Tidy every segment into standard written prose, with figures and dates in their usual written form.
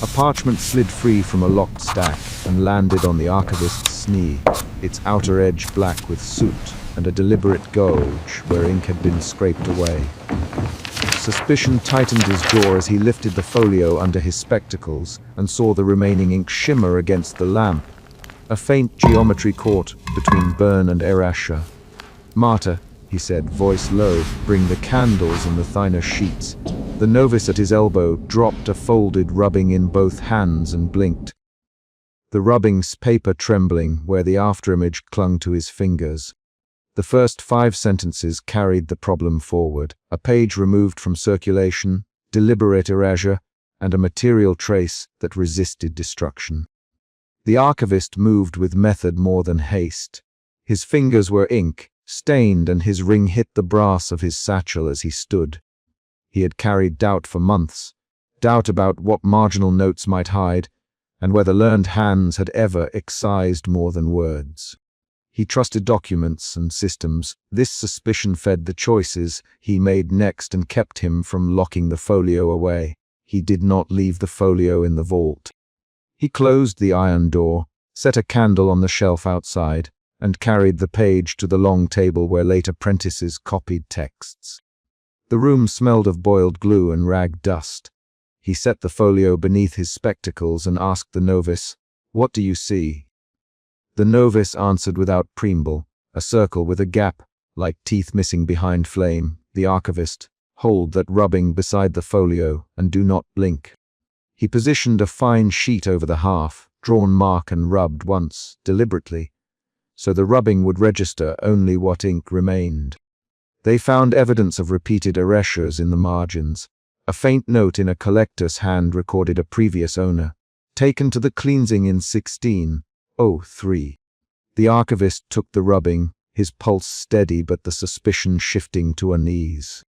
A parchment slid free from a locked stack and landed on the archivist's knee, its outer edge black with soot and a deliberate gouge where ink had been scraped away. Suspicion tightened his jaw as he lifted the folio under his spectacles and saw the remaining ink shimmer against the lamp. A faint geometry caught between Bern and Erasure. "Martyr," he said, voice low, "bring the candles and the thinner sheets." The novice at his elbow dropped a folded rubbing in both hands and blinked, the rubbing's paper trembling where the afterimage clung to his fingers. The first 5 sentences carried the problem forward: a page removed from circulation, deliberate erasure, and a material trace that resisted destruction. The archivist moved with method more than haste. His fingers were ink, stained, and his ring hit the brass of his satchel as he stood. He had carried doubt for months, doubt about what marginal notes might hide, and whether learned hands had ever excised more than words. He trusted documents and systems. This suspicion fed the choices he made next and kept him from locking the folio away. He did not leave the folio in the vault. He closed the iron door, set a candle on the shelf outside, and carried the page to the long table where late apprentices copied texts. The room smelled of boiled glue and rag dust. He set the folio beneath his spectacles and asked the novice, "What do you see?" The novice answered without preamble, a circle with a gap, like teeth missing behind flame. The archivist, "Hold that rubbing beside the folio and do not blink." He positioned a fine sheet over the half, drawn mark and rubbed once, deliberately, so the rubbing would register only what ink remained. They found evidence of repeated erasures in the margins. A faint note in a collector's hand recorded a previous owner, taken to the cleansing in 1603. The archivist took the rubbing, his pulse steady but the suspicion shifting to unease.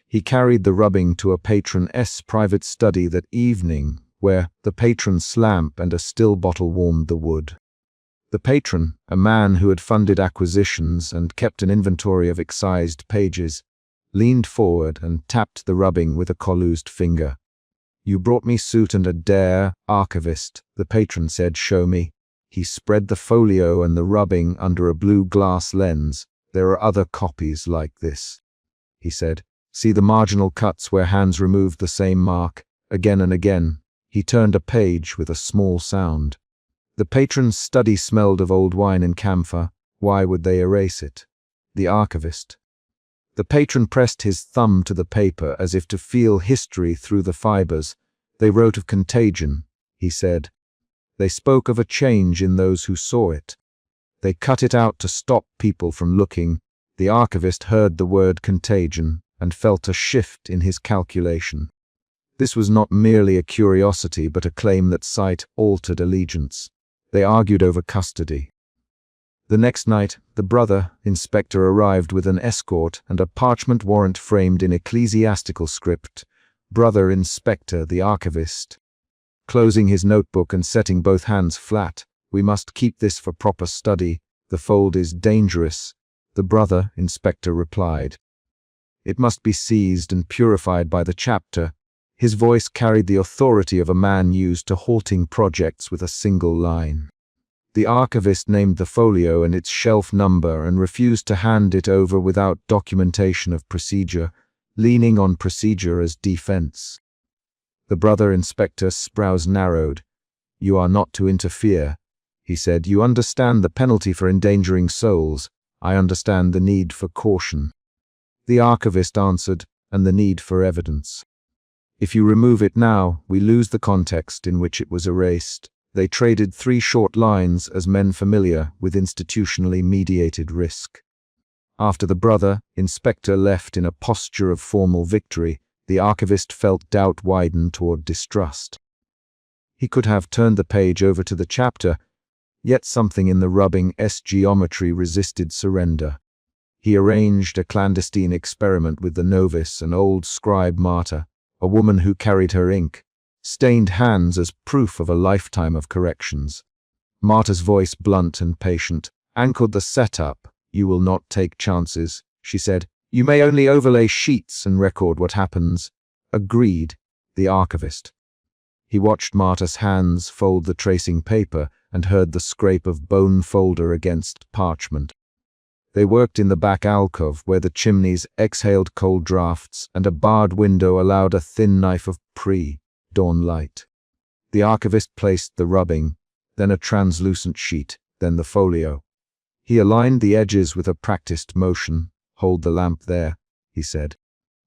He carried the rubbing to a patron's private study that evening, where the patron's lamp and a still bottle warmed the wood. The patron, a man who had funded acquisitions and kept an inventory of excised pages, leaned forward and tapped the rubbing with a collused finger. "You brought me suit and a dare, archivist," the patron said. "Show me." He spread the folio and the rubbing under a blue glass lens. "There are other copies like this," he said. "See the marginal cuts where hands removed the same mark, again and again." He turned a page with a small sound. The patron's study smelled of old wine and camphor. Why would they erase it? The archivist. The patron pressed his thumb to the paper as if to feel history through the fibers. "They wrote of contagion," he said. "They spoke of a change in those who saw it. They cut it out to stop people from looking." The archivist heard the word contagion and felt a shift in his calculation. This was not merely a curiosity but a claim that sight altered allegiance. They argued over custody. The next night, the brother inspector arrived with an escort and a parchment warrant framed in ecclesiastical script. "Brother Inspector," the archivist, closing his notebook and setting both hands flat, "we must keep this for proper study. The fold is dangerous." The brother inspector replied, "It must be seized and purified by the chapter." His voice carried the authority of a man used to halting projects with a single line. The archivist named the folio and its shelf number and refused to hand it over without documentation of procedure, leaning on procedure as defense. The brother inspector's brows narrowed. "You are not to interfere," he said. "You understand the penalty for endangering souls. I understand the need for caution." The archivist answered, "And the need for evidence. If you remove it now, we lose the context in which it was erased." They traded 3 short lines as men familiar with institutionally mediated risk. After the brother inspector left in a posture of formal victory, the archivist felt doubt widen toward distrust. He could have turned the page over to the chapter, yet something in the rubbing's geometry resisted surrender. He arranged a clandestine experiment with the novice, an old scribe martyr, a woman who carried her ink, stained hands as proof of a lifetime of corrections. Martha's voice, blunt and patient, anchored the setup. "You will not take chances," she said. "You may only overlay sheets and record what happens." "Agreed," the archivist. He watched Marta's hands fold the tracing paper and heard the scrape of bone folder against parchment. They worked in the back alcove where the chimneys exhaled cold drafts and a barred window allowed a thin knife of pre-dawn light. The archivist placed the rubbing, then a translucent sheet, then the folio. He aligned the edges with a practiced motion. "Hold the lamp there," he said.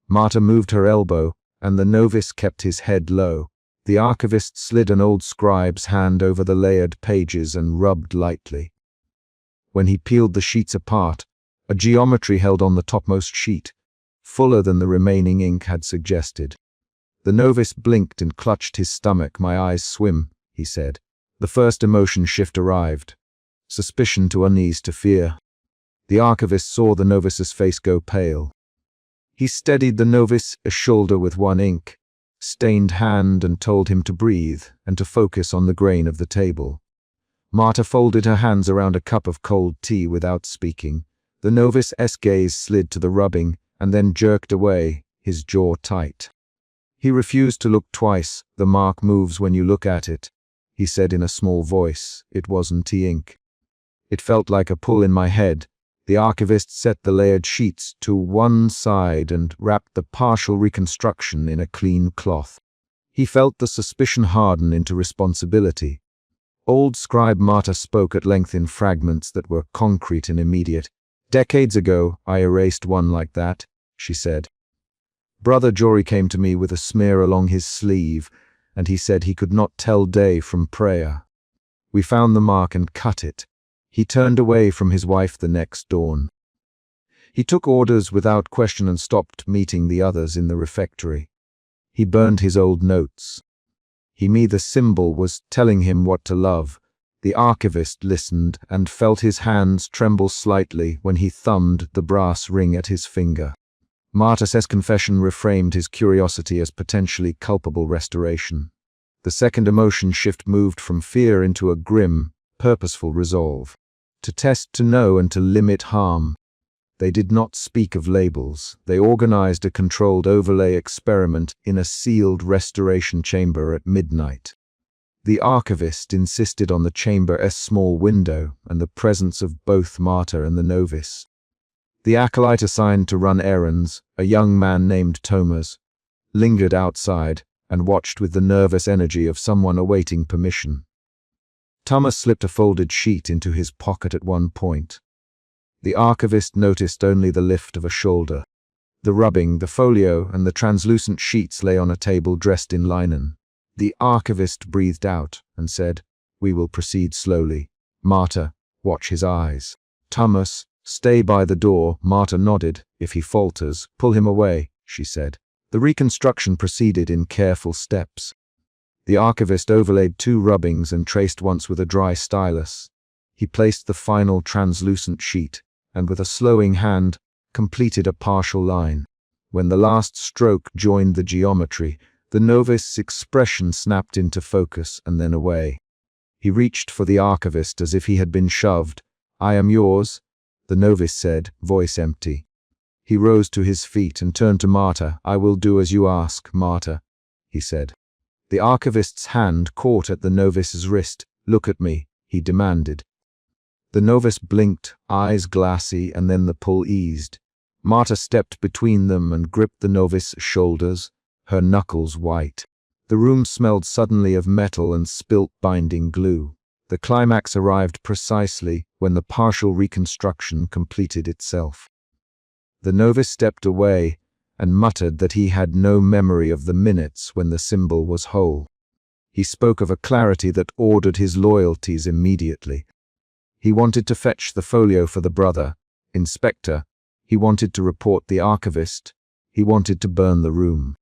Marta moved her elbow, and the novice kept his head low. The archivist slid an old scribe's hand over the layered pages and rubbed lightly. When he peeled the sheets apart, a geometry held on the topmost sheet, fuller than the remaining ink had suggested. The novice blinked and clutched his stomach. "My eyes swim," he said. The first emotion shift arrived. Suspicion to unease to fear. The archivist saw the novice's face go pale. He steadied the novice's shoulder with one ink-stained hand and told him to breathe and to focus on the grain of the table. Marta folded her hands around a cup of cold tea without speaking. The novice's gaze slid to the rubbing and then jerked away, his jaw tight. He refused to look twice. "The mark moves when you look at it," he said in a small voice. "It wasn't tea ink." It felt like a pull in my head. The archivist set the layered sheets to one side and wrapped the partial reconstruction in a clean cloth. He felt the suspicion harden into responsibility. Old scribe Marta spoke at length in fragments that were concrete and immediate. "Decades ago, I erased one like that," she said. "Brother Jory came to me with a smear along his sleeve, and he said he could not tell day from prayer. We found the mark and cut it. He turned away from his wife the next dawn. He took orders without question and stopped meeting the others in the refectory. He burned his old notes. The symbol was telling him what to love. The archivist listened and felt his hands tremble slightly when he thumbed the brass ring at his finger. Marta's confession reframed his curiosity as potentially culpable restoration. The second emotion shift moved from fear into a grim, purposeful resolve. To test, to know, and to limit harm. They did not speak of labels. They organized a controlled overlay experiment in a sealed restoration chamber at midnight. The archivist insisted on the chamber's small window and the presence of both Marta and the novice. The acolyte assigned to run errands, a young man named Thomas, lingered outside and watched with the nervous energy of someone awaiting permission. Thomas slipped a folded sheet into his pocket at one point. The archivist noticed only the lift of a shoulder. The rubbing, the folio, and the translucent sheets lay on a table dressed in linen. The archivist breathed out and said, "We will proceed slowly. Marta, watch his eyes. Thomas, stay by the door." Marta nodded. "If he falters, pull him away," she said. The reconstruction proceeded in careful steps. The archivist overlaid 2 rubbings and traced once with a dry stylus. He placed the final translucent sheet, and with a slowing hand, completed a partial line. When the last stroke joined the geometry, the novice's expression snapped into focus and then away. He reached for the archivist as if he had been shoved. "I am yours," the novice said, voice empty. He rose to his feet and turned to Marta. "I will do as you ask, Marta," he said. The archivist's hand caught at the novice's wrist. "Look at me," he demanded. The novice blinked, eyes glassy, and then the pull eased. Marta stepped between them and gripped the novice's shoulders, her knuckles white. The room smelled suddenly of metal and spilt binding glue. The climax arrived precisely when the partial reconstruction completed itself. The novice stepped away and muttered that he had no memory of the minutes when the symbol was whole. He spoke of a clarity that ordered his loyalties immediately. He wanted to fetch the folio for the brother, inspector. He wanted to report the archivist. He wanted to burn the room.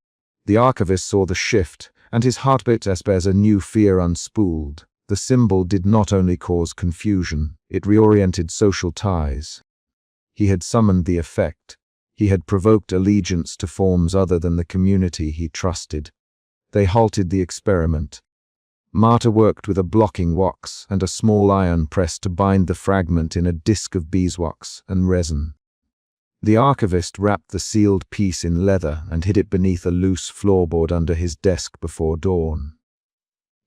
The archivist saw the shift, and his heart beat as a new fear unspooled. The symbol did not only cause confusion, it reoriented social ties. He had summoned the effect. He had provoked allegiance to forms other than the community he trusted. They halted the experiment. Marta worked with a blocking wax and a small iron press to bind the fragment in a disc of beeswax and resin. The archivist wrapped the sealed piece in leather and hid it beneath a loose floorboard under his desk before dawn.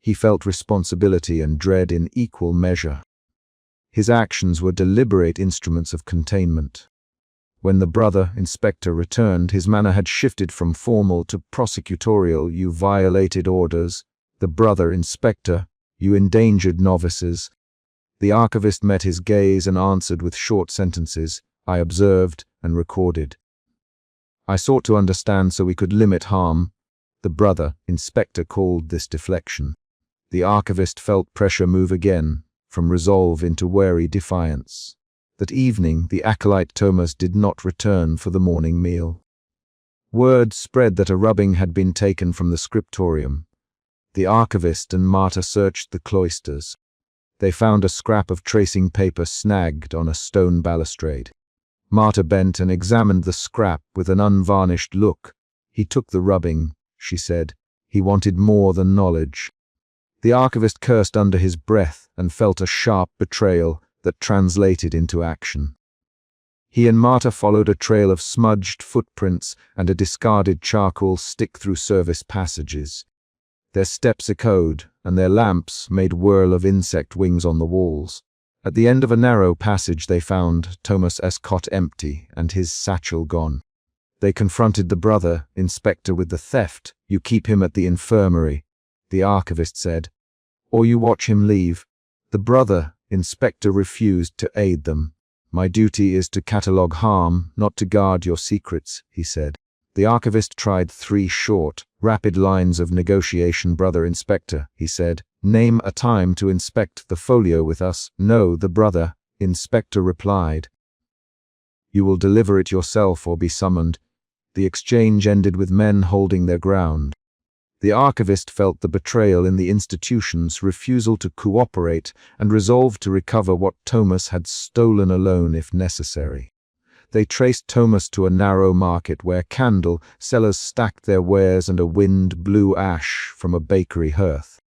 He felt responsibility and dread in equal measure. His actions were deliberate instruments of containment. When the brother inspector returned, his manner had shifted from formal to prosecutorial. "You violated orders." "The brother inspector, you endangered novices." The archivist met his gaze and answered with short sentences. "I observed and recorded. I sought to understand so we could limit harm." The brother inspector called this deflection. The archivist felt pressure move again, from resolve into wary defiance. That evening, the acolyte Thomas did not return for the morning meal. Word spread that a rubbing had been taken from the scriptorium. The archivist and Marta searched the cloisters. They found a scrap of tracing paper snagged on a stone balustrade. Marta bent and examined the scrap with an unvarnished look. "He took the rubbing," she said. "He wanted more than knowledge." The archivist cursed under his breath and felt a sharp betrayal that translated into action. He and Marta followed a trail of smudged footprints and a discarded charcoal stick through service passages. Their steps echoed, and their lamps made whirl of insect wings on the walls. At the end of a narrow passage they found Thomas's cot empty and his satchel gone. They confronted the brother inspector with the theft. "You keep him at the infirmary," the archivist said, "or you watch him leave." The brother inspector refused to aid them. "My duty is to catalogue harm, not to guard your secrets," he said. The archivist tried 3 short, rapid lines of negotiation. "Brother inspector," he said, "name a time to inspect the folio with us." "No," the brother inspector replied. "You will deliver it yourself or be summoned." The exchange ended with men holding their ground. The archivist felt the betrayal in the institution's refusal to cooperate and resolved to recover what Thomas had stolen alone if necessary. They traced Thomas to a narrow market where candle sellers stacked their wares and a wind blew ash from a bakery hearth.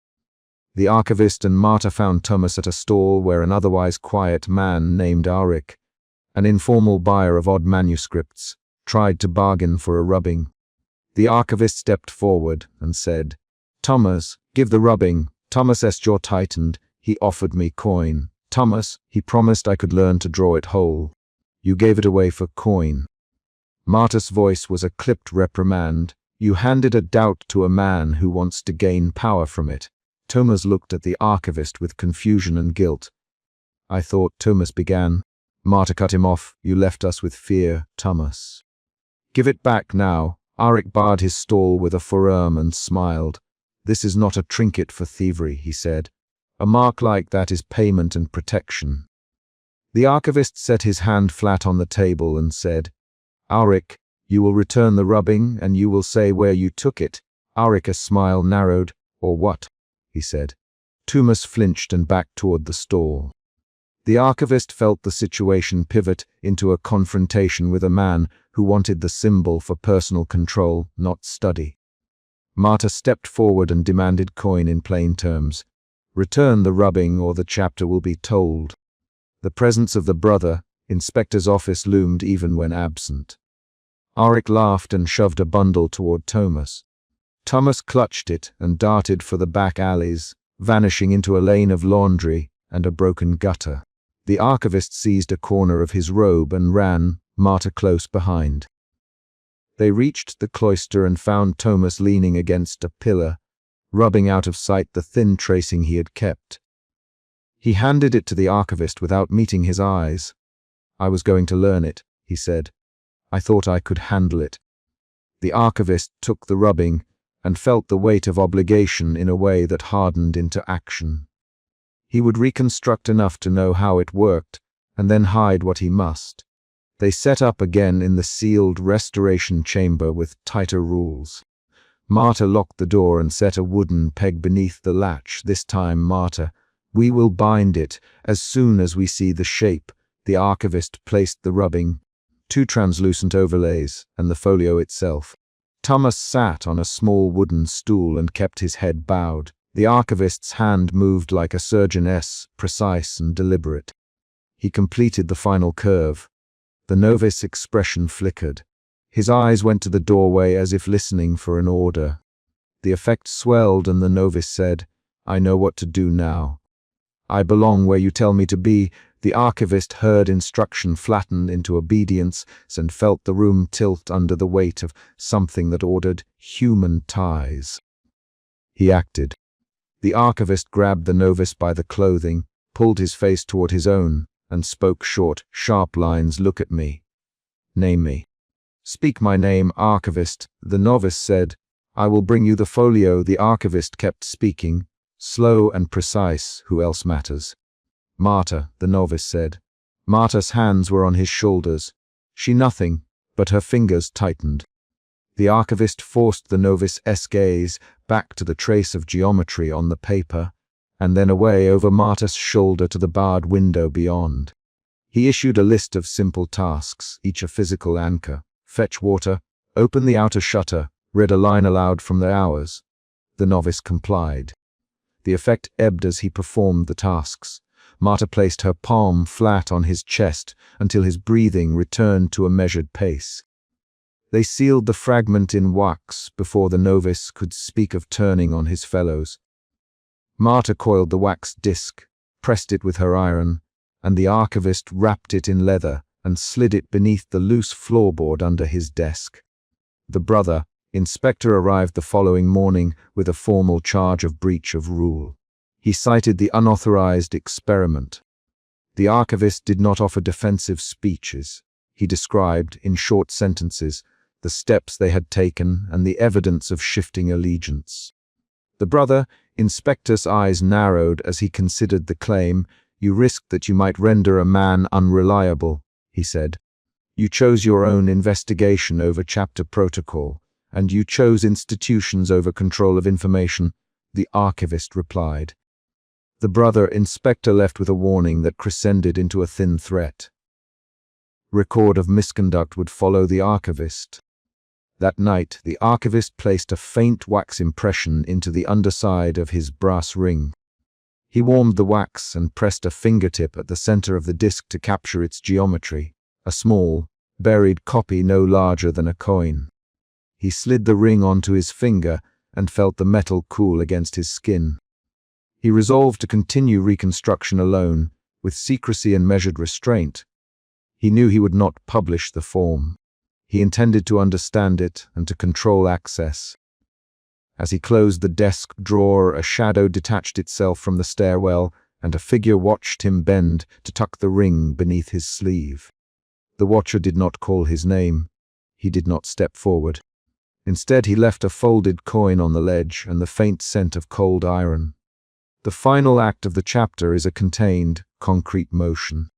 The archivist and Marta found Thomas at a stall where an otherwise quiet man named Ulrich, an informal buyer of odd manuscripts, tried to bargain for a rubbing. The archivist stepped forward and said, "Thomas, give the rubbing." Thomas's jaw tightened. "He offered me coin." "Thomas, he promised I could learn to draw it whole." "You gave it away for coin." Marta's voice was a clipped reprimand. "You handed a doubt to a man who wants to gain power from it." Thomas looked at the archivist with confusion and guilt. "I thought," Thomas began. Marta cut him off. "You left us with fear, Thomas. Give it back now." Ulrich barred his stall with a forearm and smiled. "This is not a trinket for thievery," he said. "A mark like that is payment and protection." The archivist set his hand flat on the table and said, "Ulrich, you will return the rubbing and you will say where you took it." Ulrich's smile narrowed. "Or what?" he said. Thomas flinched and backed toward the stall. The archivist felt the situation pivot into a confrontation with a man who wanted the symbol for personal control, not study. Marta stepped forward and demanded coin in plain terms. "Return the rubbing or the chapter will be told." The presence of the brother inspector's office loomed even when absent. Ulrich laughed and shoved a bundle toward Thomas. Thomas clutched it and darted for the back alleys, vanishing into a lane of laundry and a broken gutter. The archivist seized a corner of his robe and ran, Marta close behind. They reached the cloister and found Thomas leaning against a pillar, rubbing out of sight the thin tracing he had kept. He handed it to the archivist without meeting his eyes. "I was going to learn it," he said. "I thought I could handle it." The archivist took the rubbing and felt the weight of obligation in a way that hardened into action. He would reconstruct enough to know how it worked, and then hide what he must. They set up again in the sealed restoration chamber with tighter rules. Marta locked the door and set a wooden peg beneath the latch. "This time, Marta, we will bind it as soon as we see the shape." The archivist placed the rubbing, 2 translucent overlays, and the folio itself. Thomas sat on a small wooden stool and kept his head bowed. The archivist's hand moved like a surgeoness, precise and deliberate. He completed the final curve. The novice's expression flickered. His eyes went to the doorway as if listening for an order. The effect swelled and the novice said, I know what to do now. I belong where you tell me to be. The archivist heard instruction flattened into obedience and felt the room tilt under the weight of something that ordered human ties. He acted. The archivist grabbed the novice by the clothing, pulled his face toward his own, and spoke short, sharp lines. Look at me. Name me. Speak my name, archivist, the novice said. I will bring you the folio. The archivist kept speaking, slow and precise. Who else matters? Marta, the novice said. Marta's hands were on his shoulders. She nothing, but her fingers tightened. The archivist forced the novice's gaze back to the trace of geometry on the paper, and then away over Marta's shoulder to the barred window beyond. He issued a list of simple tasks, each a physical anchor. Fetch water, open the outer shutter, read a line aloud from the hours. The novice complied. The effect ebbed as he performed the tasks. Marta placed her palm flat on his chest until his breathing returned to a measured pace. They sealed the fragment in wax before the novice could speak of turning on his fellows. Marta coiled the wax disc, pressed it with her iron, and the archivist wrapped it in leather and slid it beneath the loose floorboard under his desk. The brother, inspector, arrived the following morning with a formal charge of breach of rule. He cited the unauthorized experiment. The archivist did not offer defensive speeches. He described, in short sentences, the steps they had taken and the evidence of shifting allegiance. The brother, inspector's eyes narrowed as he considered the claim. You risked that you might render a man unreliable, he said. You chose your own investigation over chapter protocol, and you chose institutions over control of information, the archivist replied. The brother inspector left with a warning that crescended into a thin threat. Record of misconduct would follow the archivist. That night, the archivist placed a faint wax impression into the underside of his brass ring. He warmed the wax and pressed a fingertip at the center of the disc to capture its geometry, a small, buried copy no larger than a coin. He slid the ring onto his finger and felt the metal cool against his skin. He resolved to continue reconstruction alone, with secrecy and measured restraint. He knew he would not publish the form. He intended to understand it and to control access. As he closed the desk drawer, a shadow detached itself from the stairwell, and a figure watched him bend to tuck the ring beneath his sleeve. The watcher did not call his name. He did not step forward. Instead, he left a folded coin on the ledge and the faint scent of cold iron. The final act of the chapter is a contained, concrete motion.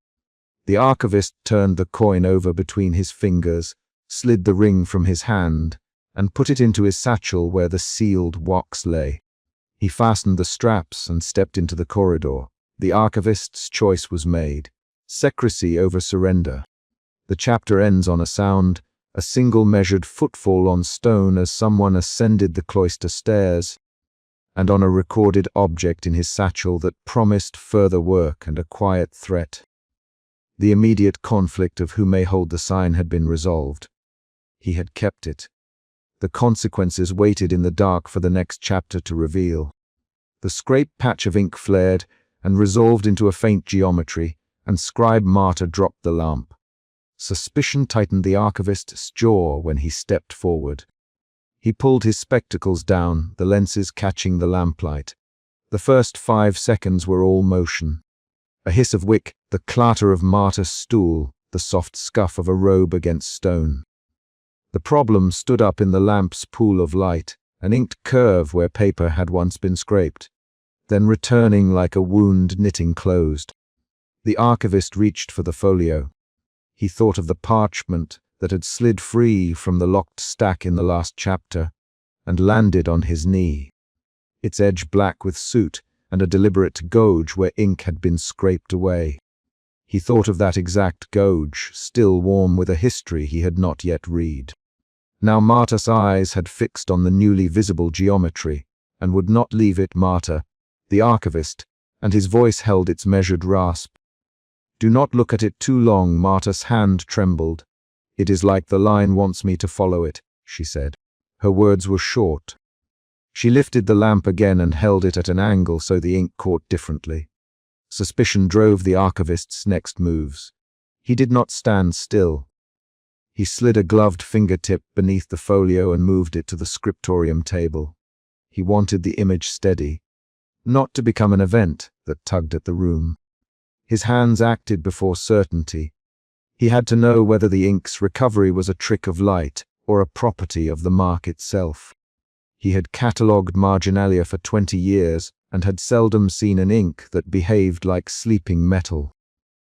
The archivist turned the coin over between his fingers, slid the ring from his hand, and put it into his satchel where the sealed wax lay. He fastened the straps and stepped into the corridor. The archivist's choice was made. Secrecy over surrender. The chapter ends on a sound, a single measured footfall on stone as someone ascended the cloister stairs, and on a recorded object in his satchel that promised further work and a quiet threat. The immediate conflict of who may hold the sign had been resolved. He had kept it. The consequences waited in the dark for the next chapter to reveal. The scraped patch of ink flared and resolved into a faint geometry, and scribe Marta dropped the lamp. Suspicion tightened the archivist's jaw when he stepped forward. He pulled his spectacles down, the lenses catching the lamplight. The first 5 seconds were all motion. A hiss of wick, the clatter of Marta's stool, the soft scuff of a robe against stone. The problem stood up in the lamp's pool of light, an inked curve where paper had once been scraped, then returning like a wound knitting closed. The archivist reached for the folio. He thought of the parchment that had slid free from the locked stack in the last chapter, and landed on his knee, its edge black with soot and a deliberate gouge where ink had been scraped away. He thought of that exact gouge, still warm with a history he had not yet read. Now Marta's eyes had fixed on the newly visible geometry, and would not leave it. Marta, the archivist, and his voice held its measured rasp. Do not look at it too long. Marta's hand trembled. It is like the line wants me to follow it, she said. Her words were short, She lifted the lamp again and held it at an angle so the ink caught differently. Suspicion drove the archivist's next moves. He did not stand still. He slid a gloved fingertip beneath the folio and moved it to the scriptorium table. He wanted the image steady, not to become an event that tugged at the room. His hands acted before certainty. He had to know whether the ink's recovery was a trick of light or a property of the mark itself. He had catalogued marginalia for 20 years and had seldom seen an ink that behaved like sleeping metal.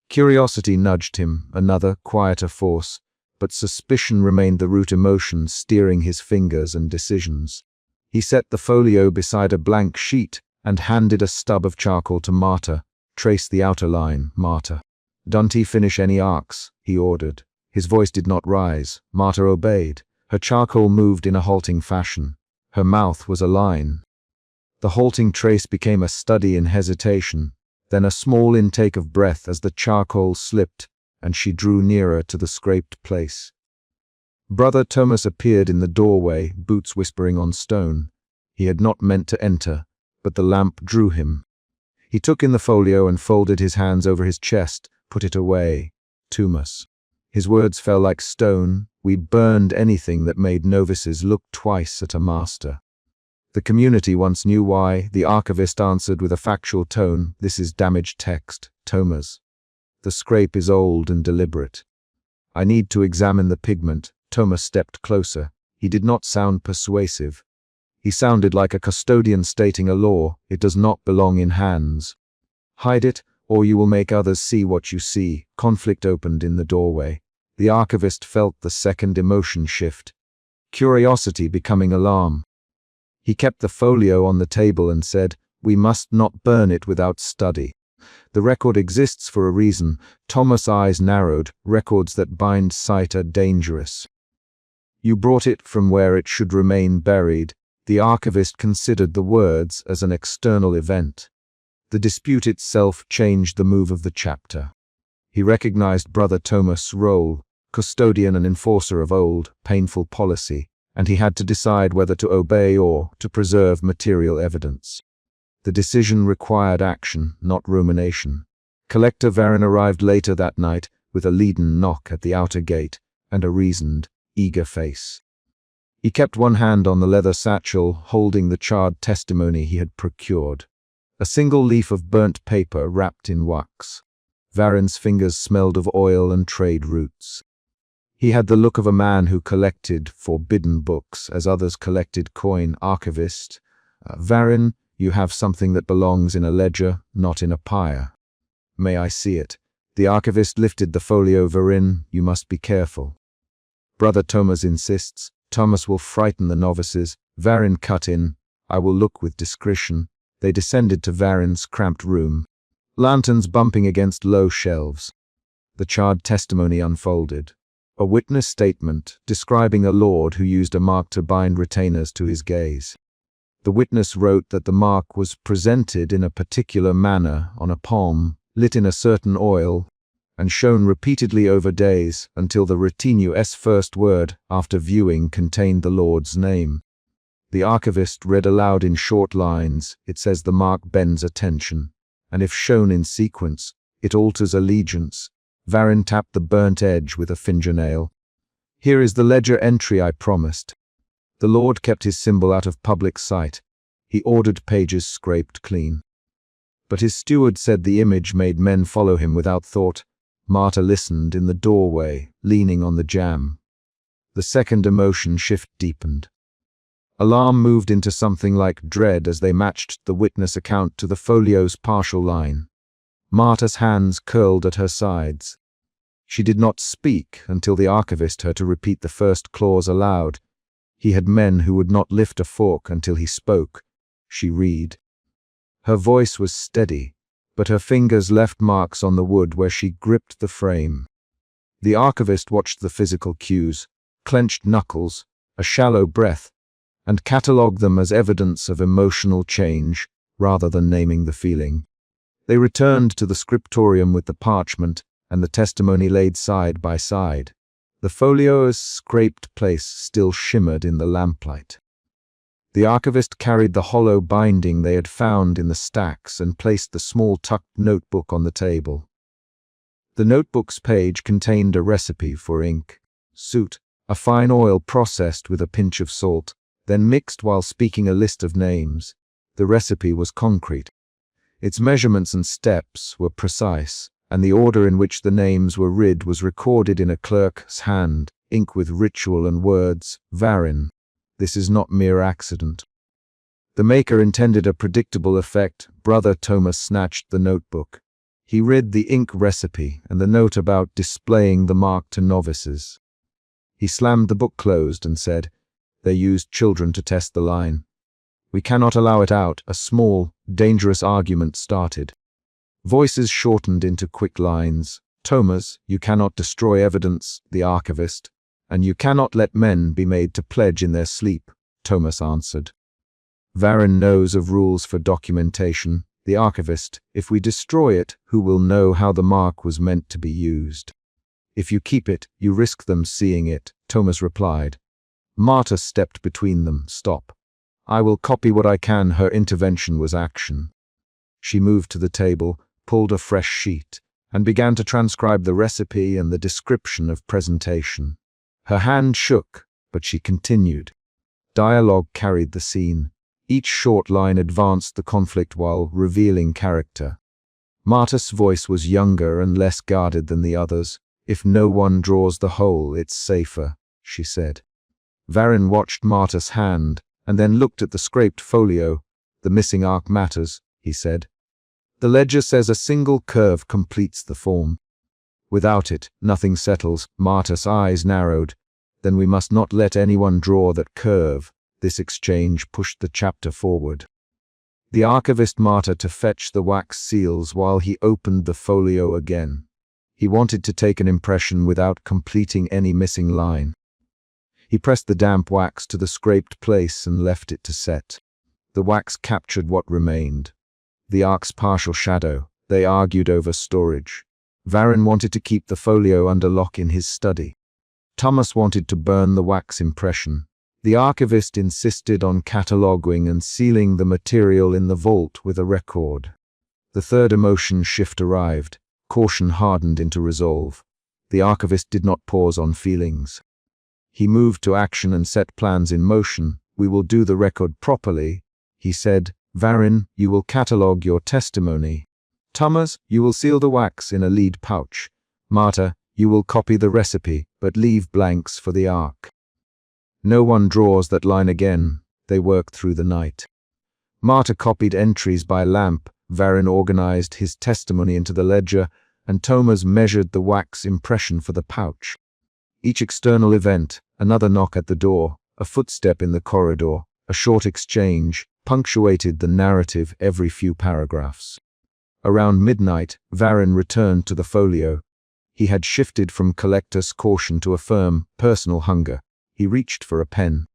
Curiosity nudged him, another, quieter force, but suspicion remained the root emotion steering his fingers and decisions. He set the folio beside a blank sheet and handed a stub of charcoal to Marta. Trace the outer line, Marta. Don't finish any arcs, he ordered. His voice did not rise. Marta obeyed. Her charcoal moved in a halting fashion. Her mouth was a line. The halting trace became a study in hesitation, then a small intake of breath as the charcoal slipped and she drew nearer to the scraped place. Brother Thomas appeared in the doorway, boots whispering on stone. He had not meant to enter, but the lamp drew him. He took in the folio and folded his hands over his chest, put it away. Thomas. His words fell like stone. We burned anything that made novices look twice at a master. The community once knew why. The archivist answered with a factual tone. This is damaged text, Thomas. The scrape is old and deliberate. I need to examine the pigment. Thomas stepped closer. He did not sound persuasive. He sounded like a custodian stating a law. It does not belong in hands. Hide it, or you will make others see what you see. Conflict opened in the doorway. The archivist felt the second emotion shift. Curiosity becoming alarm. He kept the folio on the table and said, we must not burn it without study. The record exists for a reason. Thomas' eyes narrowed. Records that bind sight are dangerous. You brought it from where it should remain buried. The archivist considered the words as an external event. The dispute itself changed the move of the chapter. He recognized Brother Thomas' role, custodian and enforcer of old, painful policy, and he had to decide whether to obey or to preserve material evidence. The decision required action, not rumination. Collector Varin arrived later that night with a leaden knock at the outer gate and a reasoned, eager face. He kept one hand on the leather satchel, holding the charred testimony he had procured. A single leaf of burnt paper wrapped in wax. Varin's fingers smelled of oil and trade routes. He had the look of a man who collected forbidden books as others collected coin. Archivist. Varin, you have something that belongs in a ledger, not in a pyre. May I see it? The archivist lifted the folio. Varin, you must be careful. Brother Thomas insists. Thomas will frighten the novices. Varin cut in. I will look with discretion. They descended to Varin's cramped room. Lanterns bumping against low shelves. The charred testimony unfolded. A witness statement describing a lord who used a mark to bind retainers to his gaze. The witness wrote that the mark was presented in a particular manner on a palm, lit in a certain oil, and shown repeatedly over days until the retinue's first word after viewing contained the lord's name. The archivist read aloud in short lines. It says the mark bends attention, and if shown in sequence, it alters allegiance. Varin tapped the burnt edge with a fingernail. Here is the ledger entry I promised. The Lord kept his symbol out of public sight. He ordered pages scraped clean. But his steward said the image made men follow him without thought. Marta listened in the doorway, leaning on the jamb. The second emotion shift deepened. Alarm moved into something like dread as they matched the witness account to the folio's partial line. Marta's hands curled at her sides. She did not speak until the archivist heard her repeat the first clause aloud. He had men who would not lift a fork until he spoke. She read. Her voice was steady, but her fingers left marks on the wood where she gripped the frame. The archivist watched the physical cues, clenched knuckles, a shallow breath, and catalogued them as evidence of emotional change rather than naming the feeling. They returned to the scriptorium with the parchment and the testimony laid side by side. The folio's scraped place still shimmered in the lamplight. The archivist carried the hollow binding they had found in the stacks and placed the small tucked notebook on the table. The notebook's page contained a recipe for ink, soot, a fine oil processed with a pinch of salt, then mixed while speaking a list of names. The recipe was concrete. Its measurements and steps were precise, and the order in which the names were read was recorded in a clerk's hand, ink with ritual and words, Varin. This is not mere accident. The maker intended a predictable effect. Brother Thomas snatched the notebook. He read the ink recipe and the note about displaying the mark to novices. He slammed the book closed and said, "They used children to test the line. We cannot allow it out." A small, dangerous argument started. Voices shortened into quick lines. "Thomas, you cannot destroy evidence," the archivist. "And you cannot let men be made to pledge in their sleep," Thomas answered. "Varin knows of rules for documentation," the archivist. "If we destroy it, who will know how the mark was meant to be used? If you keep it, you risk them seeing it," Thomas replied. Marta stepped between them. "Stop. I will copy what I can." Her intervention was action. She moved to the table, pulled a fresh sheet, and began to transcribe the recipe and the description of presentation. Her hand shook, but she continued. Dialogue carried the scene. Each short line advanced the conflict while revealing character. Marta's voice was younger and less guarded than the others. "If no one draws the hole, it's safer," she said. Varin watched Marta's hand, and then looked at the scraped folio. "The missing arc matters," he said. "The ledger says a single curve completes the form. Without it, nothing settles." Marta's eyes narrowed. "Then we must not let anyone draw that curve." This exchange pushed the chapter forward. The archivist Marta to fetch the wax seals while he opened the folio again. He wanted to take an impression without completing any missing line. He pressed the damp wax to the scraped place and left it to set. The wax captured what remained. The arc's partial shadow. They argued over storage. Varin wanted to keep the folio under lock in his study. Thomas wanted to burn the wax impression. The archivist insisted on cataloging and sealing the material in the vault with a record. The third emotion shift arrived. Caution hardened into resolve. The archivist did not pause on feelings. He moved to action and set plans in motion. "We will do the record properly," he said. "Varin, you will catalog your testimony. Thomas, you will seal the wax in a lead pouch. Marta, you will copy the recipe, but leave blanks for the arc. No one draws that line again." They worked through the night. Marta copied entries by lamp. Varin organized his testimony into the ledger, and Thomas measured the wax impression for the pouch. Each external event, another knock at the door, a footstep in the corridor, a short exchange, punctuated the narrative every few paragraphs. Around midnight, Varin returned to the folio. He had shifted from collector's caution to a firm, personal hunger. He reached for a pen.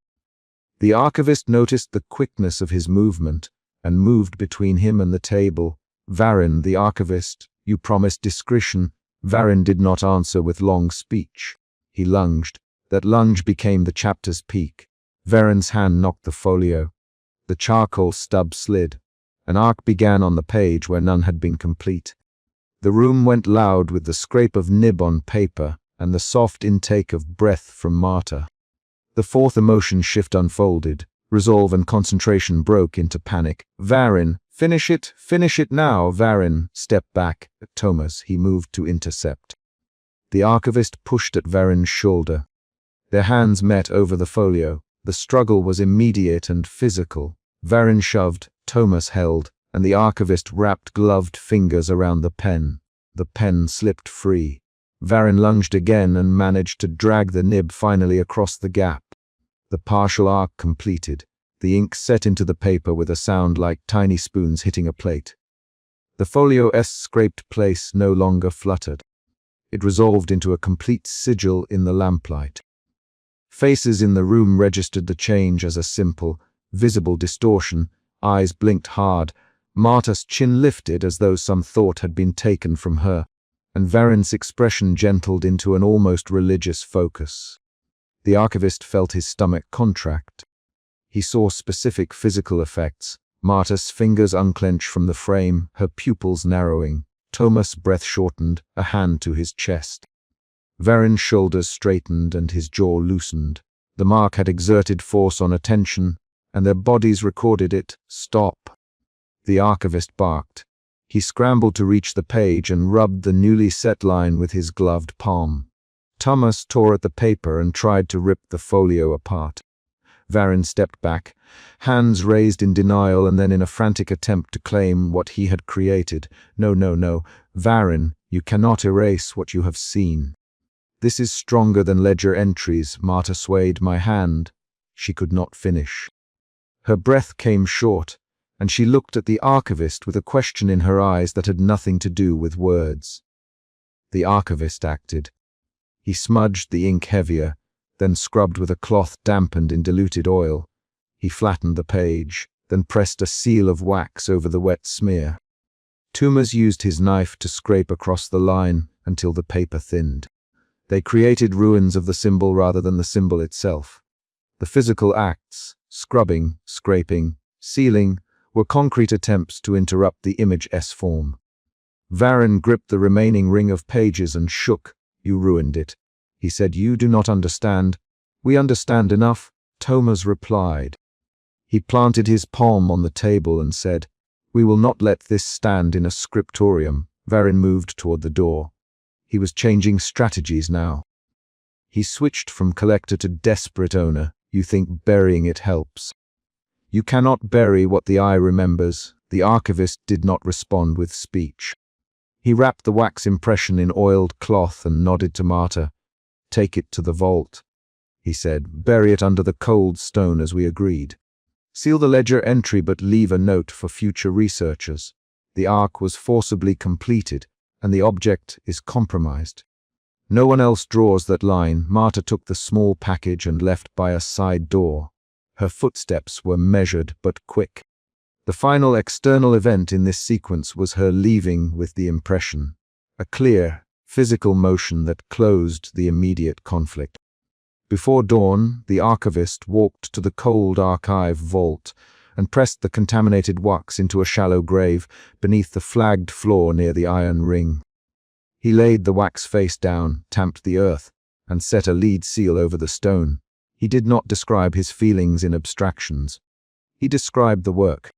The archivist noticed the quickness of his movement and moved between him and the table. "Varin, the archivist, you promised discretion." Varin did not answer with long speech. He lunged. That lunge became the chapter's peak. Varin's hand knocked the folio. The charcoal stub slid. An arc began on the page where none had been complete. The room went loud with the scrape of nib on paper and the soft intake of breath from Marta. The fourth emotion shift unfolded. Resolve and concentration broke into panic. "Varin, finish it now." Varin, step back. "Thomas," he moved to intercept. The archivist pushed at Varin's shoulder. Their hands met over the folio. The struggle was immediate and physical. Varin shoved, Thomas held, and the archivist wrapped gloved fingers around the pen. The pen slipped free. Varin lunged again and managed to drag the nib finally across the gap. The partial arc completed. The ink set into the paper with a sound like tiny spoons hitting a plate. The folio's scraped place no longer fluttered. It resolved into a complete sigil in the lamplight. Faces in the room registered the change as a simple, visible distortion. Eyes blinked hard. Marta's chin lifted as though some thought had been taken from her, and Varin's expression gentled into an almost religious focus. The archivist felt his stomach contract. He saw specific physical effects. Marta's fingers unclench from the frame, her pupils narrowing. Thomas' breath shortened, a hand to his chest. Varin's shoulders straightened and his jaw loosened. The mark had exerted force on attention, and their bodies recorded it. Stop. The archivist barked. He scrambled to reach the page and rubbed the newly set line with his gloved palm. Thomas tore at the paper and tried to rip the folio apart. Varin stepped back, hands raised in denial and then in a frantic attempt to claim what he had created. No, no, no. Varin, you cannot erase what you have seen. This is stronger than ledger entries. Marta swayed my hand. She could not finish. Her breath came short, and she looked at the archivist with a question in her eyes that had nothing to do with words. The archivist acted. He smudged the ink heavier, then scrubbed with a cloth dampened in diluted oil. He flattened the page, then pressed a seal of wax over the wet smear. Thomas used his knife to scrape across the line until the paper thinned. They created ruins of the symbol rather than the symbol itself. The physical acts, scrubbing, scraping, sealing, were concrete attempts to interrupt the image S-form. Varin gripped the remaining ring of pages and shook. You ruined it. He said, you do not understand. We understand enough, Thomas replied. He planted his palm on the table and said, we will not let this stand in a scriptorium. Varin moved toward the door. He was changing strategies now. He switched from collector to desperate owner. You think burying it helps. You cannot bury what the eye remembers. The archivist did not respond with speech. He wrapped the wax impression in oiled cloth and nodded to Marta. Take it to the vault, he said. Bury it under the cold stone as we agreed. Seal the ledger entry but leave a note for future researchers. The arc was forcibly completed, and the object is compromised. No one else draws that line. Marta took the small package and left by a side door. Her footsteps were measured but quick. The final external event in this sequence was her leaving with the impression, a clear, physical motion that closed the immediate conflict. Before dawn, the archivist walked to the cold archive vault and pressed the contaminated wax into a shallow grave beneath the flagged floor near the iron ring. He laid the wax face down, tamped the earth, and set a lead seal over the stone. He did not describe his feelings in abstractions. He described the work.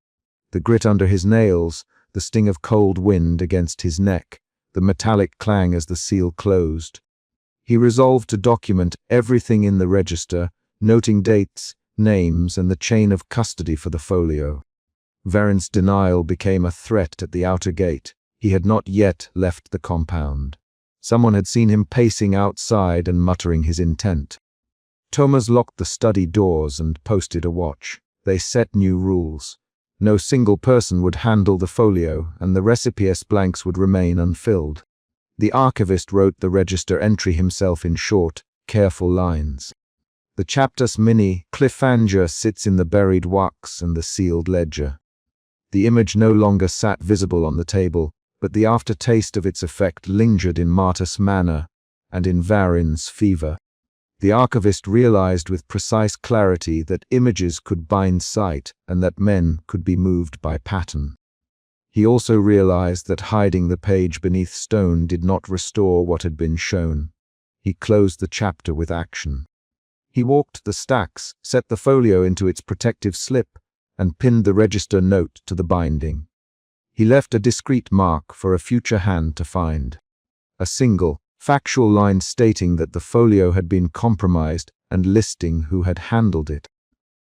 The grit under his nails, the sting of cold wind against his neck, the metallic clang as the seal closed. He resolved to document everything in the register, noting dates, names, and the chain of custody for the folio. Varin's denial became a threat at the outer gate. He had not yet left the compound. Someone had seen him pacing outside and muttering his intent. Thomas locked the study doors and posted a watch. They set new rules. No single person would handle the folio, and the recipient's blanks would remain unfilled. The archivist wrote the register entry himself in short, careful lines. The chapter's mini cliffhanger sits in the buried wax and the sealed ledger. The image no longer sat visible on the table, but the aftertaste of its effect lingered in Marta's manner and in Varin's fever. The archivist realized with precise clarity that images could bind sight and that men could be moved by pattern. He also realized that hiding the page beneath stone did not restore what had been shown. He closed the chapter with action. He walked the stacks, set the folio into its protective slip, and pinned the register note to the binding. He left a discreet mark for a future hand to find. A single, factual line stating that the folio had been compromised and listing who had handled it.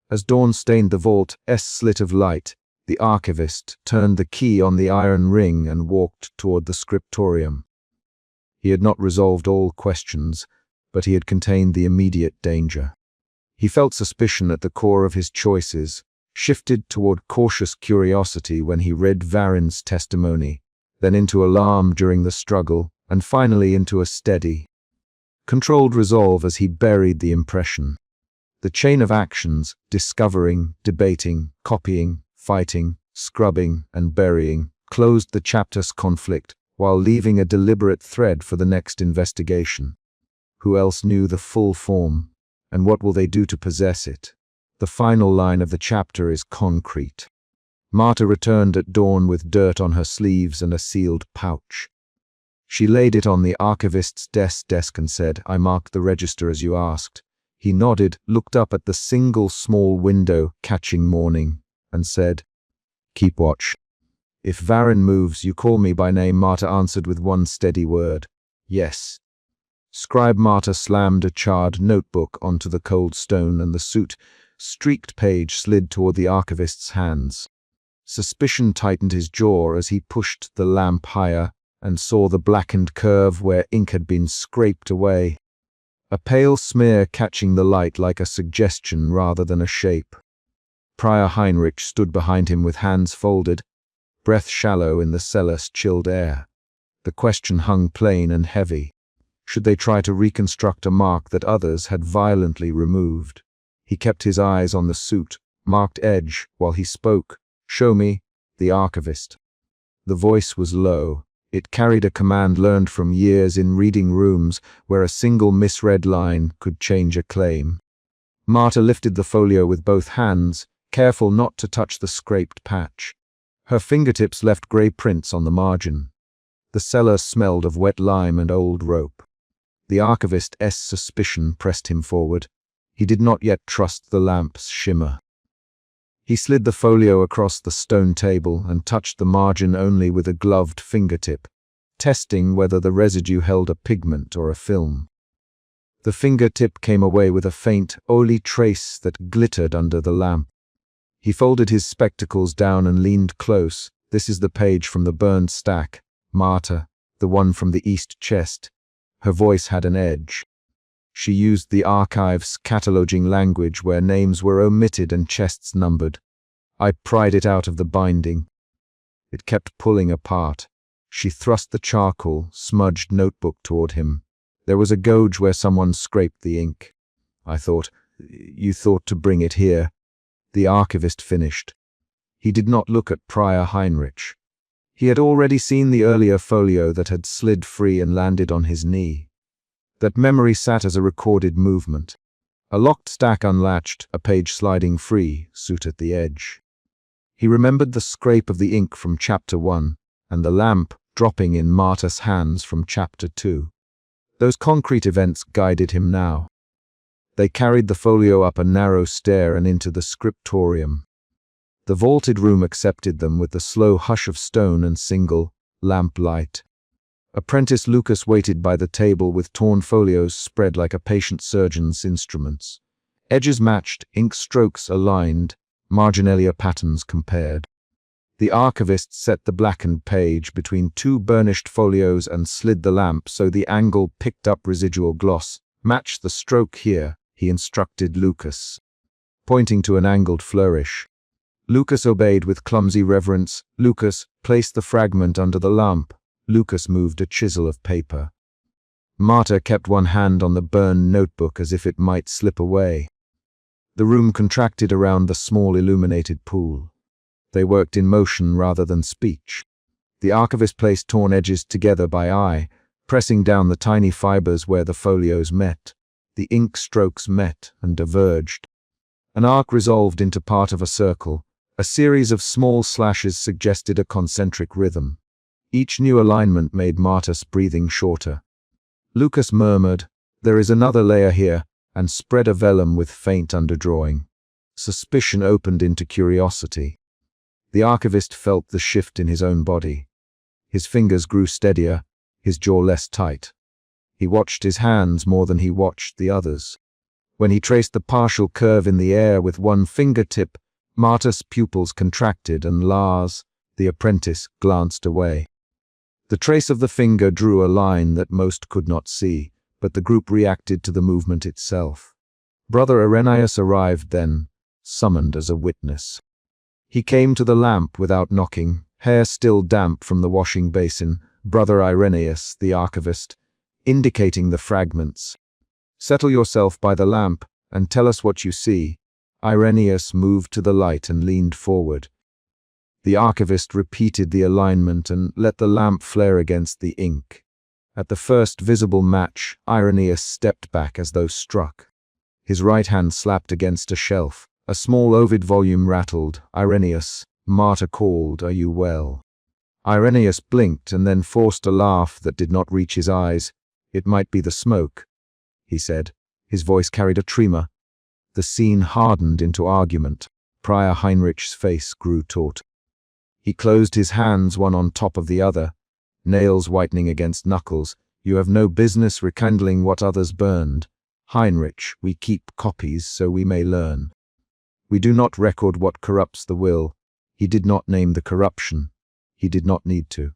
As dawn stained the vault's slit of light, the archivist turned the key on the iron ring and walked toward the scriptorium. He had not resolved all questions, but he had contained the immediate danger. He felt suspicion at the core of his choices, shifted toward cautious curiosity when he read Varin's testimony, then into alarm during the struggle, and finally into a steady, controlled resolve as he buried the impression. The chain of actions, discovering, debating, copying, fighting, scrubbing, and burying, closed the chapter's conflict while leaving a deliberate thread for the next investigation. Who else knew the full form, and what will they do to possess it? The final line of the chapter is concrete. Marta returned at dawn with dirt on her sleeves and a sealed pouch. She laid it on the archivist's desk and said, "I marked the register as you asked." He nodded, looked up at the single small window catching morning, and said, "Keep watch. If Varin moves, you call me by name." Marta answered with one steady word, "Yes." Scribe Marta slammed a charred notebook onto the cold stone, and the soot-streaked page slid toward the archivist's hands. Suspicion tightened his jaw as he pushed the lamp higher and saw the blackened curve where ink had been scraped away. A pale smear catching the light like a suggestion rather than a shape. Prior Heinrich stood behind him with hands folded, breath shallow in the cellar's chilled air. The question hung plain and heavy. Should they try to reconstruct a mark that others had violently removed? He kept his eyes on the soot-marked edge while he spoke. "Show me." The archivist. The voice was low. It carried a command learned from years in reading rooms where a single misread line could change a claim. Marta lifted the folio with both hands, careful not to touch the scraped patch. Her fingertips left grey prints on the margin. The cellar smelled of wet lime and old rope. The archivist's suspicion pressed him forward. He did not yet trust the lamp's shimmer. He slid the folio across the stone table and touched the margin only with a gloved fingertip, testing whether the residue held a pigment or a film. The fingertip came away with a faint, oily trace that glittered under the lamp. He folded his spectacles down and leaned close. "This is the page from the burned stack, Marta, the one from the east chest." Her voice had an edge. She used the archive's cataloging language where names were omitted and chests numbered. "I pried it out of the binding." It kept pulling apart. She thrust the charcoal, smudged notebook toward him. There was a gouge where someone scraped the ink. You thought to bring it here." The archivist finished. He did not look at Prior Heinrich. He had already seen the earlier folio that had slid free and landed on his knee. That memory sat as a recorded movement. A locked stack unlatched, a page sliding free, soot at the edge. He remembered the scrape of the ink from Chapter 1, and the lamp dropping in Marta's hands from Chapter 2. Those concrete events guided him now. They carried the folio up a narrow stair and into the scriptorium. The vaulted room accepted them with the slow hush of stone and single lamp light. Apprentice Lucas waited by the table with torn folios spread like a patient surgeon's instruments. Edges matched, ink strokes aligned, marginalia patterns compared. The archivist set the blackened page between two burnished folios and slid the lamp so the angle picked up residual gloss. "Match the stroke here," he instructed Lucas, pointing to an angled flourish. Lucas obeyed with clumsy reverence. Lucas placed the fragment under the lamp. Lucas moved a chisel of paper. Marta kept one hand on the burned notebook as if it might slip away. The room contracted around the small illuminated pool. They worked in motion rather than speech. The archivist placed torn edges together by eye, pressing down the tiny fibers where the folios met. The ink strokes met and diverged. An arc resolved into part of a circle. A series of small slashes suggested a concentric rhythm. Each new alignment made Marta's breathing shorter. Lucas murmured, "There is another layer here," and spread a vellum with faint underdrawing. Suspicion opened into curiosity. The archivist felt the shift in his own body. His fingers grew steadier, his jaw less tight. He watched his hands more than he watched the others. When he traced the partial curve in the air with one fingertip, Marta's pupils contracted and Lars, the apprentice, glanced away. The trace of the finger drew a line that most could not see, but the group reacted to the movement itself. Brother Irenaeus arrived then, summoned as a witness. He came to the lamp without knocking, hair still damp from the washing basin. Brother Irenaeus, the archivist, indicating the fragments. "Settle yourself by the lamp and tell us what you see." Irenaeus moved to the light and leaned forward. The archivist repeated the alignment and let the lamp flare against the ink. At the first visible match, Irenaeus stepped back as though struck. His right hand slapped against a shelf, A small Ovid volume rattled. "Irenaeus," Marta called, "are you well?" Irenaeus blinked and then forced a laugh that did not reach his eyes. "It might be the smoke," he said. His voice carried a tremor. The scene hardened into argument. Prior Heinrich's face grew taut. He closed his hands one on top of the other, nails whitening against knuckles. "You have no business rekindling what others burned. Heinrich, we keep copies so we may learn. We do not record what corrupts the will." He did not name the corruption. He did not need to.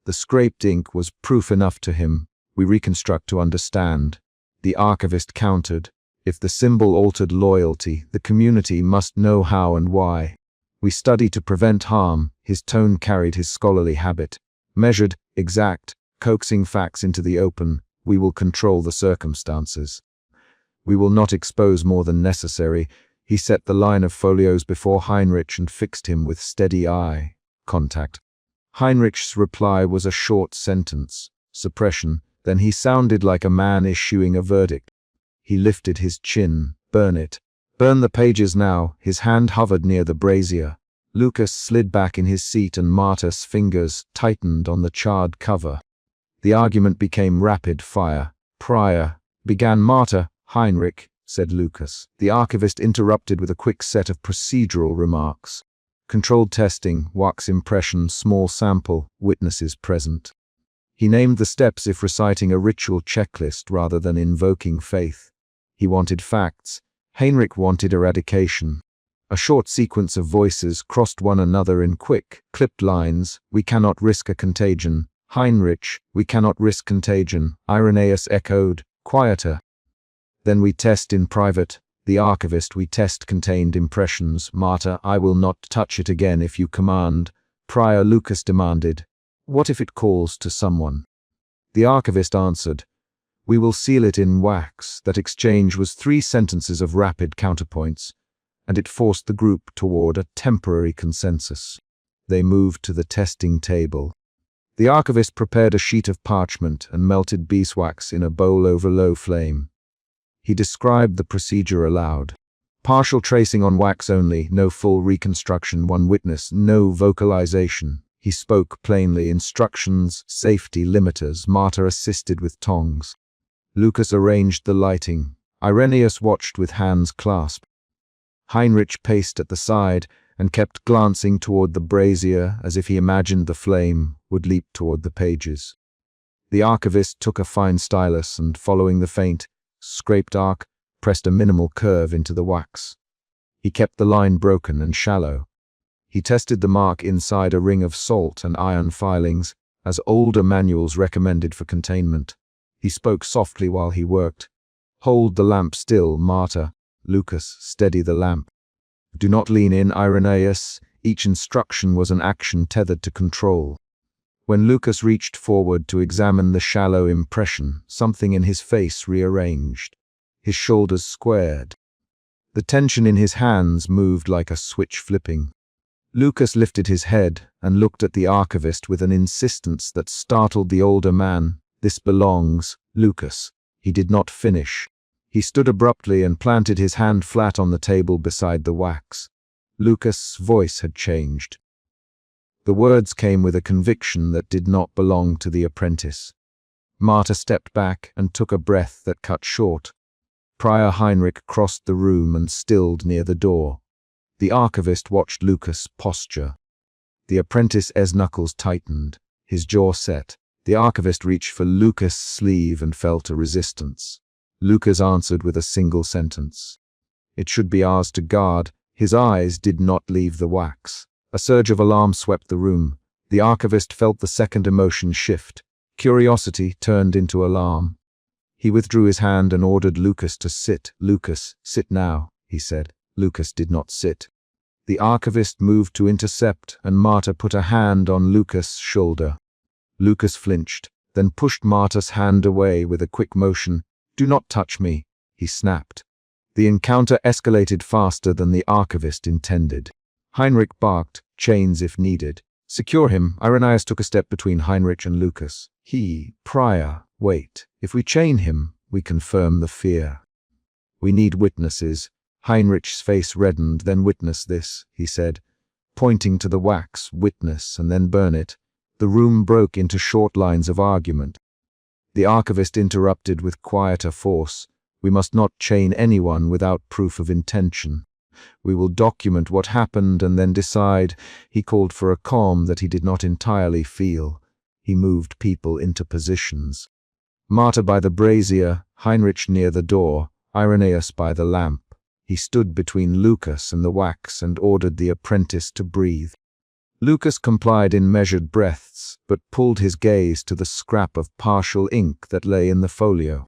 The scraped ink was proof enough to him. "We reconstruct to understand." The archivist countered. "If the symbol altered loyalty, the community must know how and why. We study to prevent harm." His tone carried his scholarly habit. "Measured, exact, coaxing facts into the open. We will control the circumstances. We will not expose more than necessary." He set the line of folios before Heinrich and fixed him with steady eye contact. Heinrich's reply was a short sentence. Suppression. Then he sounded like a man issuing a verdict. He lifted his chin. "Burn it. Burn the pages now." His hand hovered near the brazier. Lucas slid back in his seat and Marta's fingers tightened on the charred cover. The argument became rapid fire. "Prior," began Marta. "Heinrich," said Lucas. The archivist interrupted with a quick set of procedural remarks. "Controlled testing, wax impression, small sample, witnesses present." He named the steps if reciting a ritual checklist rather than invoking faith. He wanted facts. Heinrich wanted eradication. A short sequence of voices crossed one another in quick, clipped lines. "We cannot risk a contagion." "Heinrich, we cannot risk contagion." Irenaeus echoed, quieter. "Then we test in private." The archivist, "We test contained impressions." Marta, "I will not touch it again if you command." Prior Lucas demanded, "What if it calls to someone?" The archivist answered, "We will seal it in wax." That exchange was 3 sentences of rapid counterpoints, and it forced the group toward a temporary consensus. They moved to the testing table. The archivist prepared a sheet of parchment and melted beeswax in a bowl over low flame. He described the procedure aloud. "Partial tracing on wax only, no full reconstruction, 1 witness, no vocalization." He spoke plainly. Instructions, safety limiters. Marta assisted with tongs. Lucas arranged the lighting. Irenaeus watched with hands clasped. Heinrich paced at the side and kept glancing toward the brazier as if he imagined the flame would leap toward the pages. The archivist took a fine stylus and, following the faint, scraped arc, pressed a minimal curve into the wax. He kept the line broken and shallow. He tested the mark inside a ring of salt and iron filings, as older manuals recommended for containment. He spoke softly while he worked. "Hold the lamp still, Marta." Lucas, "Steady the lamp." "Do not lean in, Irenaeus." Each instruction was an action tethered to control. When Lucas reached forward to examine the shallow impression, something in his face rearranged. His shoulders squared. The tension in his hands moved like a switch flipping. Lucas lifted his head and looked at the archivist with an insistence that startled the older man. "This belongs." "Lucas." He did not finish. He stood abruptly and planted his hand flat on the table beside the wax. Lucas' voice had changed. The words came with a conviction that did not belong to the apprentice. Marta stepped back and took a breath that cut short. Prior Heinrich crossed the room and stilled near the door. The archivist watched Lucas' posture. The apprentice's knuckles tightened, his jaw set. The archivist reached for Lucas' sleeve and felt a resistance. Lucas answered with a single sentence. "It should be ours to guard." His eyes did not leave the wax. A surge of alarm swept the room. The archivist felt the second emotion shift. Curiosity turned into alarm. He withdrew his hand and ordered Lucas to sit. "Lucas, sit now," he said. Lucas did not sit. The archivist moved to intercept, and Marta put a hand on Lucas' shoulder. Lucas flinched, then pushed Marta's hand away with a quick motion. "Do not touch me," he snapped. The encounter escalated faster than the archivist intended. Heinrich barked, "Chains if needed." "Secure him." Irenaeus took a step between Heinrich and Lucas. Prior, wait. "If we chain him, we confirm the fear. We need witnesses." Heinrich's face reddened. "Then witness this," he said, pointing to the wax. "Witness, and then burn it." The room broke into short lines of argument. The archivist interrupted with quieter force. "We must not chain anyone without proof of intention. We will document what happened and then decide." He called for a calm that he did not entirely feel. He moved people into positions. Marta by the brazier, Heinrich near the door, Irenaeus by the lamp. He stood between Lucas and the wax and ordered the apprentice to breathe. Lucas complied in measured breaths, but pulled his gaze to the scrap of partial ink that lay in the folio.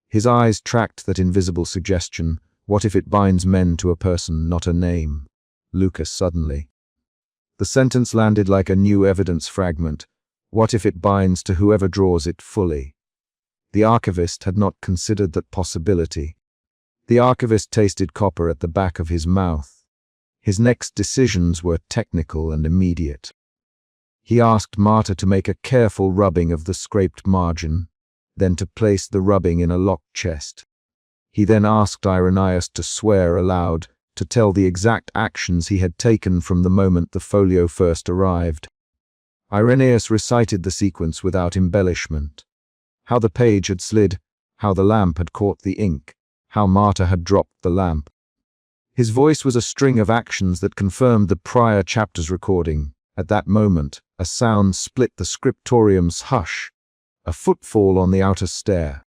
His eyes tracked that invisible suggestion. "What if it binds men to a person, not a name?" Lucas suddenly. The sentence landed like a new evidence fragment. "What if it binds to whoever draws it fully?" The archivist had not considered that possibility. The archivist tasted copper at the back of his mouth. His next decisions were technical and immediate. He asked Marta to make a careful rubbing of the scraped margin, then to place the rubbing in a locked chest. He then asked Irenaeus to swear aloud, to tell the exact actions he had taken from the moment the folio first arrived. Irenaeus recited the sequence without embellishment. How the page had slid, how the lamp had caught the ink, how Marta had dropped the lamp. His voice was a string of actions that confirmed the prior chapter's recording. At that moment, a sound split the scriptorium's hush, a footfall on the outer stair.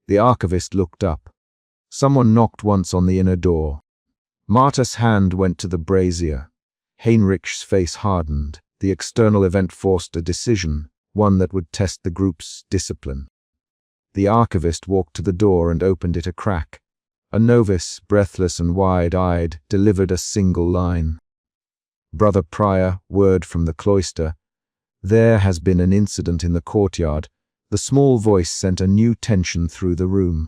The archivist looked up. Someone knocked once on the inner door. Marta's hand went to the brazier. Heinrich's face hardened. The external event forced a decision, one that would test the group's discipline. The archivist walked to the door and opened it a crack. A novice, breathless and wide-eyed, delivered a single line. "Brother Prior, word from the cloister. There has been an incident in the courtyard." The small voice sent a new tension through the room.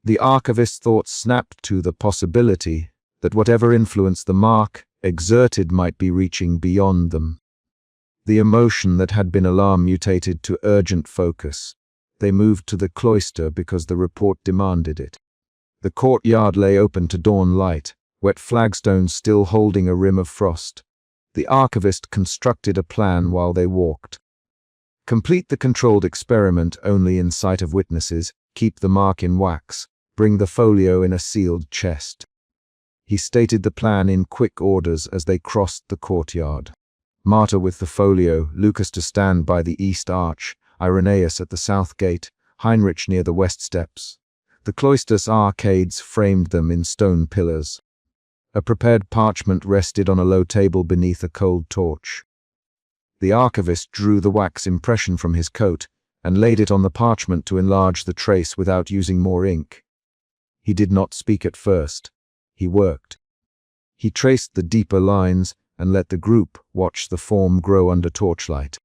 The archivist's thoughts snapped to the possibility that whatever influence the mark exerted might be reaching beyond them. The emotion that had been alarm mutated to urgent focus. They moved to the cloister because the report demanded it. The courtyard lay open to dawn light, wet flagstones still holding a rim of frost. The archivist constructed a plan while they walked. Complete the controlled experiment only in sight of witnesses, keep the mark in wax, bring the folio in a sealed chest. He stated the plan in quick orders as they crossed the courtyard. Marta with the folio, Lucas to stand by the east arch, Irenaeus at the south gate, Heinrich near the west steps. The cloister's arcades framed them in stone pillars. A prepared parchment rested on a low table beneath a cold torch. The archivist drew the wax impression from his coat and laid it on the parchment to enlarge the trace without using more ink. He did not speak at first. He worked. He traced the deeper lines and let the group watch the form grow under torchlight.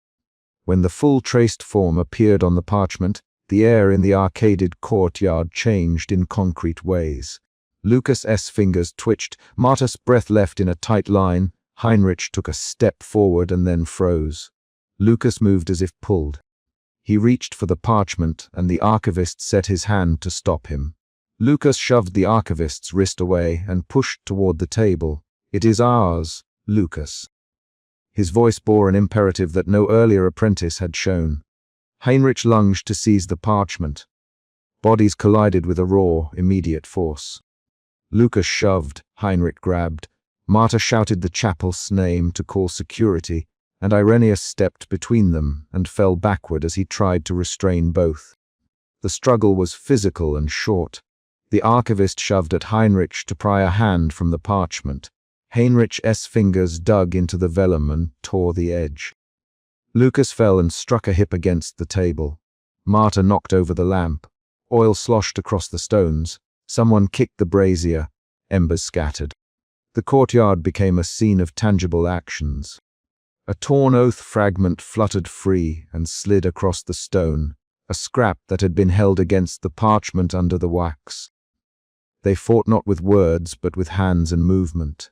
When the full traced form appeared on the parchment, the air in the arcaded courtyard changed in concrete ways. Lucas's fingers twitched, Marta's breath left in a tight line. Heinrich took a step forward and then froze. Lucas moved as if pulled. He reached for the parchment and the archivist set his hand to stop him. Lucas shoved the archivist's wrist away and pushed toward the table. "It is ours, Lucas." His voice bore an imperative that no earlier apprentice had shown. Heinrich lunged to seize the parchment. Bodies collided with a raw, immediate force. Lucas shoved, Heinrich grabbed. Marta shouted the chapel's name to call security, and Irenaeus stepped between them and fell backward as he tried to restrain both. The struggle was physical and short. The archivist shoved at Heinrich to pry a hand from the parchment. Heinrich's fingers dug into the vellum and tore the edge. Lucas fell and struck a hip against the table. Marta knocked over the lamp. Oil sloshed across the stones. Someone kicked the brazier. Embers scattered. The courtyard became a scene of tangible actions. A torn oath fragment fluttered free and slid across the stone, a scrap that had been held against the parchment under the wax. They fought not with words, but with hands and movement.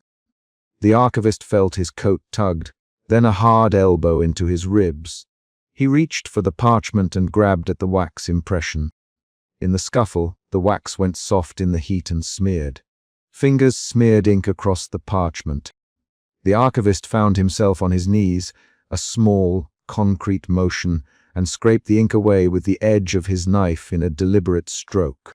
The archivist felt his coat tugged, then a hard elbow into his ribs. He reached for the parchment and grabbed at the wax impression. In the scuffle, the wax went soft in the heat and smeared. Fingers smeared ink across the parchment. The archivist found himself on his knees, a small, concrete motion, and scraped the ink away with the edge of his knife in a deliberate stroke.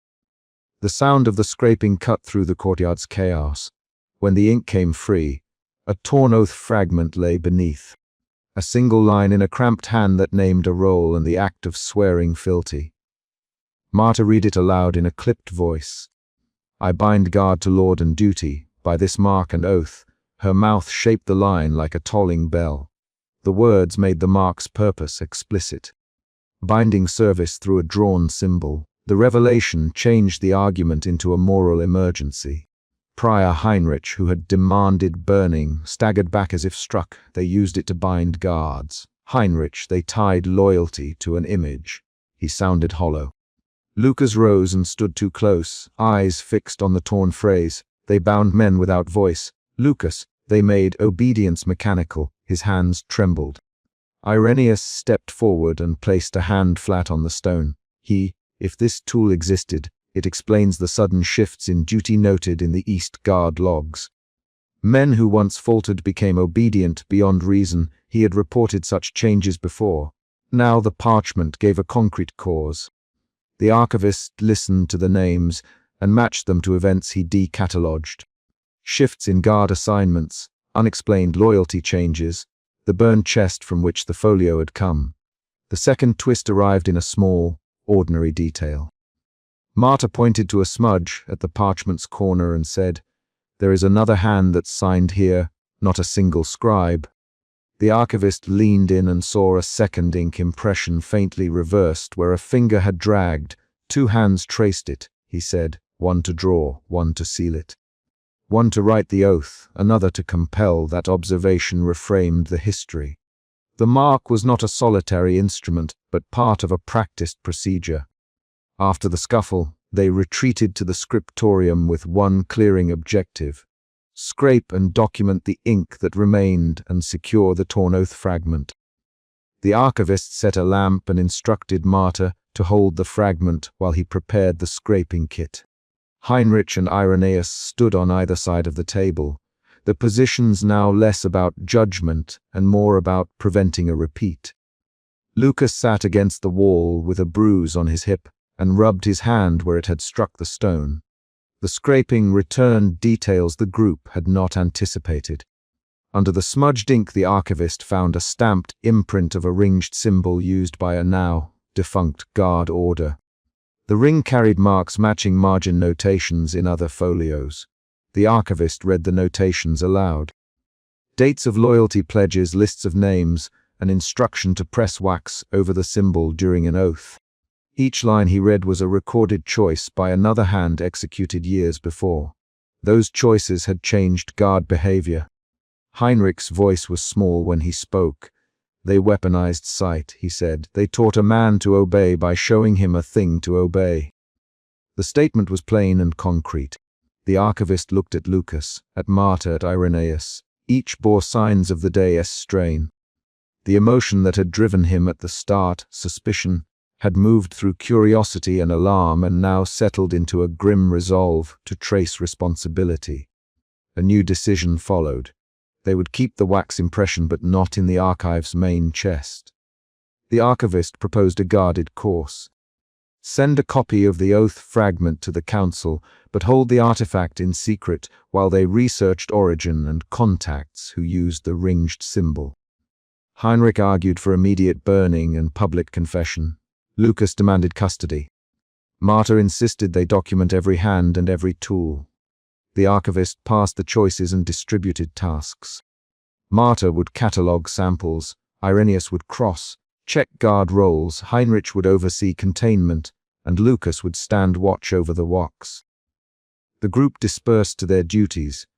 The sound of the scraping cut through the courtyard's chaos. When the ink came free, a torn oath fragment lay beneath. A single line in a cramped hand that named a role and the act of swearing filthy. Marta read it aloud in a clipped voice. I bind guard to Lord and duty, by this mark and oath. Her mouth shaped the line like a tolling bell. The words made the mark's purpose explicit. Binding service through a drawn symbol, the revelation changed the argument into a moral emergency. Prior Heinrich, who had demanded burning, staggered back as if struck. They used it to bind guards. Heinrich, they tied loyalty to an image. He sounded hollow. Lucas rose and stood too close, eyes fixed on the torn phrase. They bound men without voice. Lucas, they made obedience mechanical. His hands trembled. Irenaeus stepped forward and placed a hand flat on the stone. If this tool existed, it explains the sudden shifts in duty noted in the East Guard logs. Men who once faltered became obedient beyond reason. He had reported such changes before. Now the parchment gave a concrete cause. The archivist listened to the names and matched them to events he decatalogued. Shifts in guard assignments, unexplained loyalty changes, the burned chest from which the folio had come. The second twist arrived in a small, ordinary detail. Marta pointed to a smudge at the parchment's corner and said, "There is another hand that's signed here, not a single scribe." The archivist leaned in and saw a second ink impression faintly reversed where a finger had dragged. Two hands traced it, he said, one to draw, one to seal it. One to write the oath, another to compel. That observation reframed the history. The mark was not a solitary instrument, but part of a practiced procedure. After the scuffle, they retreated to the scriptorium with one clearing objective: scrape and document the ink that remained and secure the torn oath fragment. The archivist set a lamp and instructed Marta to hold the fragment while he prepared the scraping kit. Heinrich and Irenaeus stood on either side of the table, the positions now less about judgment and more about preventing a repeat. Lucas sat against the wall with a bruise on his hip and rubbed his hand where it had struck the stone. The scraping returned details the group had not anticipated. Under the smudged ink, the archivist found a stamped imprint of a ringed symbol used by a now defunct guard order. The ring carried marks matching margin notations in other folios. The archivist read the notations aloud. Dates of loyalty pledges, lists of names, an instruction to press wax over the symbol during an oath. Each line he read was a recorded choice by another hand executed years before. Those choices had changed guard behavior. Heinrich's voice was small when he spoke. They weaponized sight, he said. They taught a man to obey by showing him a thing to obey. The statement was plain and concrete. The archivist looked at Lucas, at Marta, at Irenaeus. Each bore signs of the day's strain. The emotion that had driven him at the start, suspicion, had moved through curiosity and alarm and now settled into a grim resolve to trace responsibility. A new decision followed. They would keep the wax impression but not in the archive's main chest. The archivist proposed a guarded course. Send a copy of the oath fragment to the council, but hold the artifact in secret while they researched origin and contacts who used the ringed symbol. Heinrich argued for immediate burning and public confession. Lucas demanded custody. Marta insisted they document every hand and every tool. The archivist passed the choices and distributed tasks. Marta would catalogue samples, Irenaeus would check guard roles, Heinrich would oversee containment, and Lucas would stand watch over the wax. The group dispersed to their duties,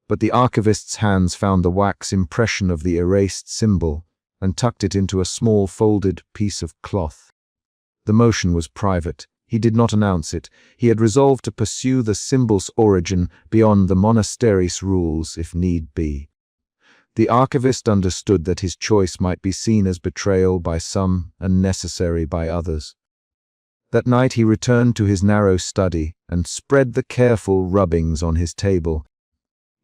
but the archivist's hands found the wax impression of the erased symbol and tucked it into a small folded piece of cloth. The motion was private. He did not announce it. He had resolved to pursue the symbol's origin beyond the monastery's rules if need be. The archivist understood that his choice might be seen as betrayal by some and necessary by others. That night he returned to his narrow study and spread the careful rubbings on his table.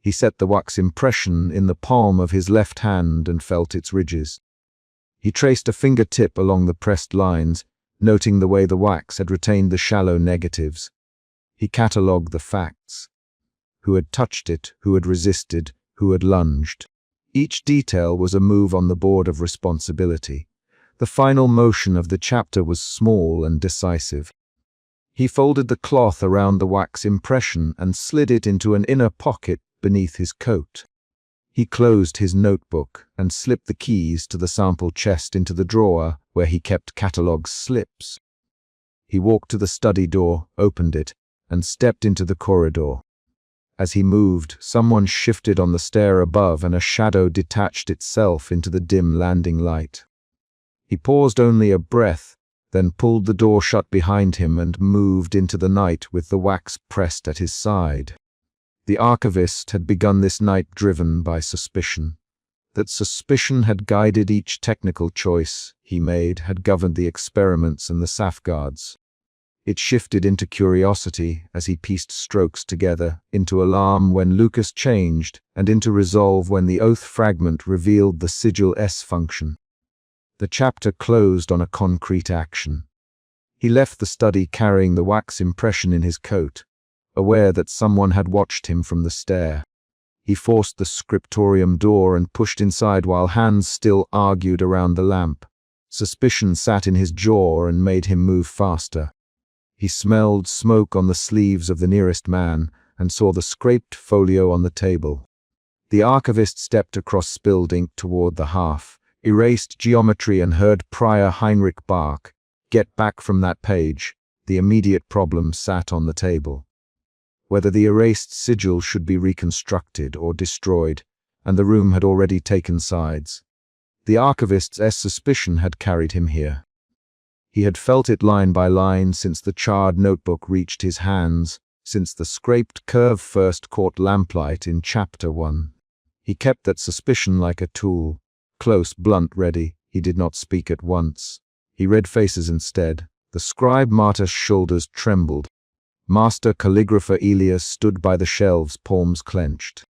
He set the wax impression in the palm of his left hand and felt its ridges. He traced a fingertip along the pressed lines, noting the way the wax had retained the shallow negatives. He catalogued the facts. Who had touched it, who had resisted, who had lunged. Each detail was a move on the board of responsibility. The final motion of the chapter was small and decisive. He folded the cloth around the wax impression and slid it into an inner pocket beneath his coat. He closed his notebook and slipped the keys to the sample chest into the drawer where he kept catalogue slips. He walked to the study door, opened it, and stepped into the corridor. As he moved, someone shifted on the stair above and a shadow detached itself into the dim landing light. He paused only a breath, then pulled the door shut behind him and moved into the night with the wax pressed at his side. The archivist had begun this night driven by suspicion. That suspicion had guided each technical choice he made, had governed the experiments and the safeguards. It shifted into curiosity as he pieced strokes together, into alarm when Lucas changed, and into resolve when the oath fragment revealed the sigil S function. The chapter closed on a concrete action. He left the study carrying the wax impression in his coat, aware that someone had watched him from the stair. He forced the scriptorium door and pushed inside while hands still argued around the lamp. Suspicion sat in his jaw and made him move faster. He smelled smoke on the sleeves of the nearest man and saw the scraped folio on the table. The archivist stepped across spilled ink toward the hearth, erased geometry and heard Prior Heinrich bark, "Get back from that page." The immediate problem sat on the table. Whether the erased sigil should be reconstructed or destroyed, and the room had already taken sides. The archivist's suspicion had carried him here. He had felt it line by line since the charred notebook reached his hands, since the scraped curve first caught lamplight in Chapter 1. He kept that suspicion like a tool, close, blunt, ready. He did not speak at once. He read faces instead. The scribe Marta's shoulders trembled. Master calligrapher Elias stood by the shelves, palms clenched.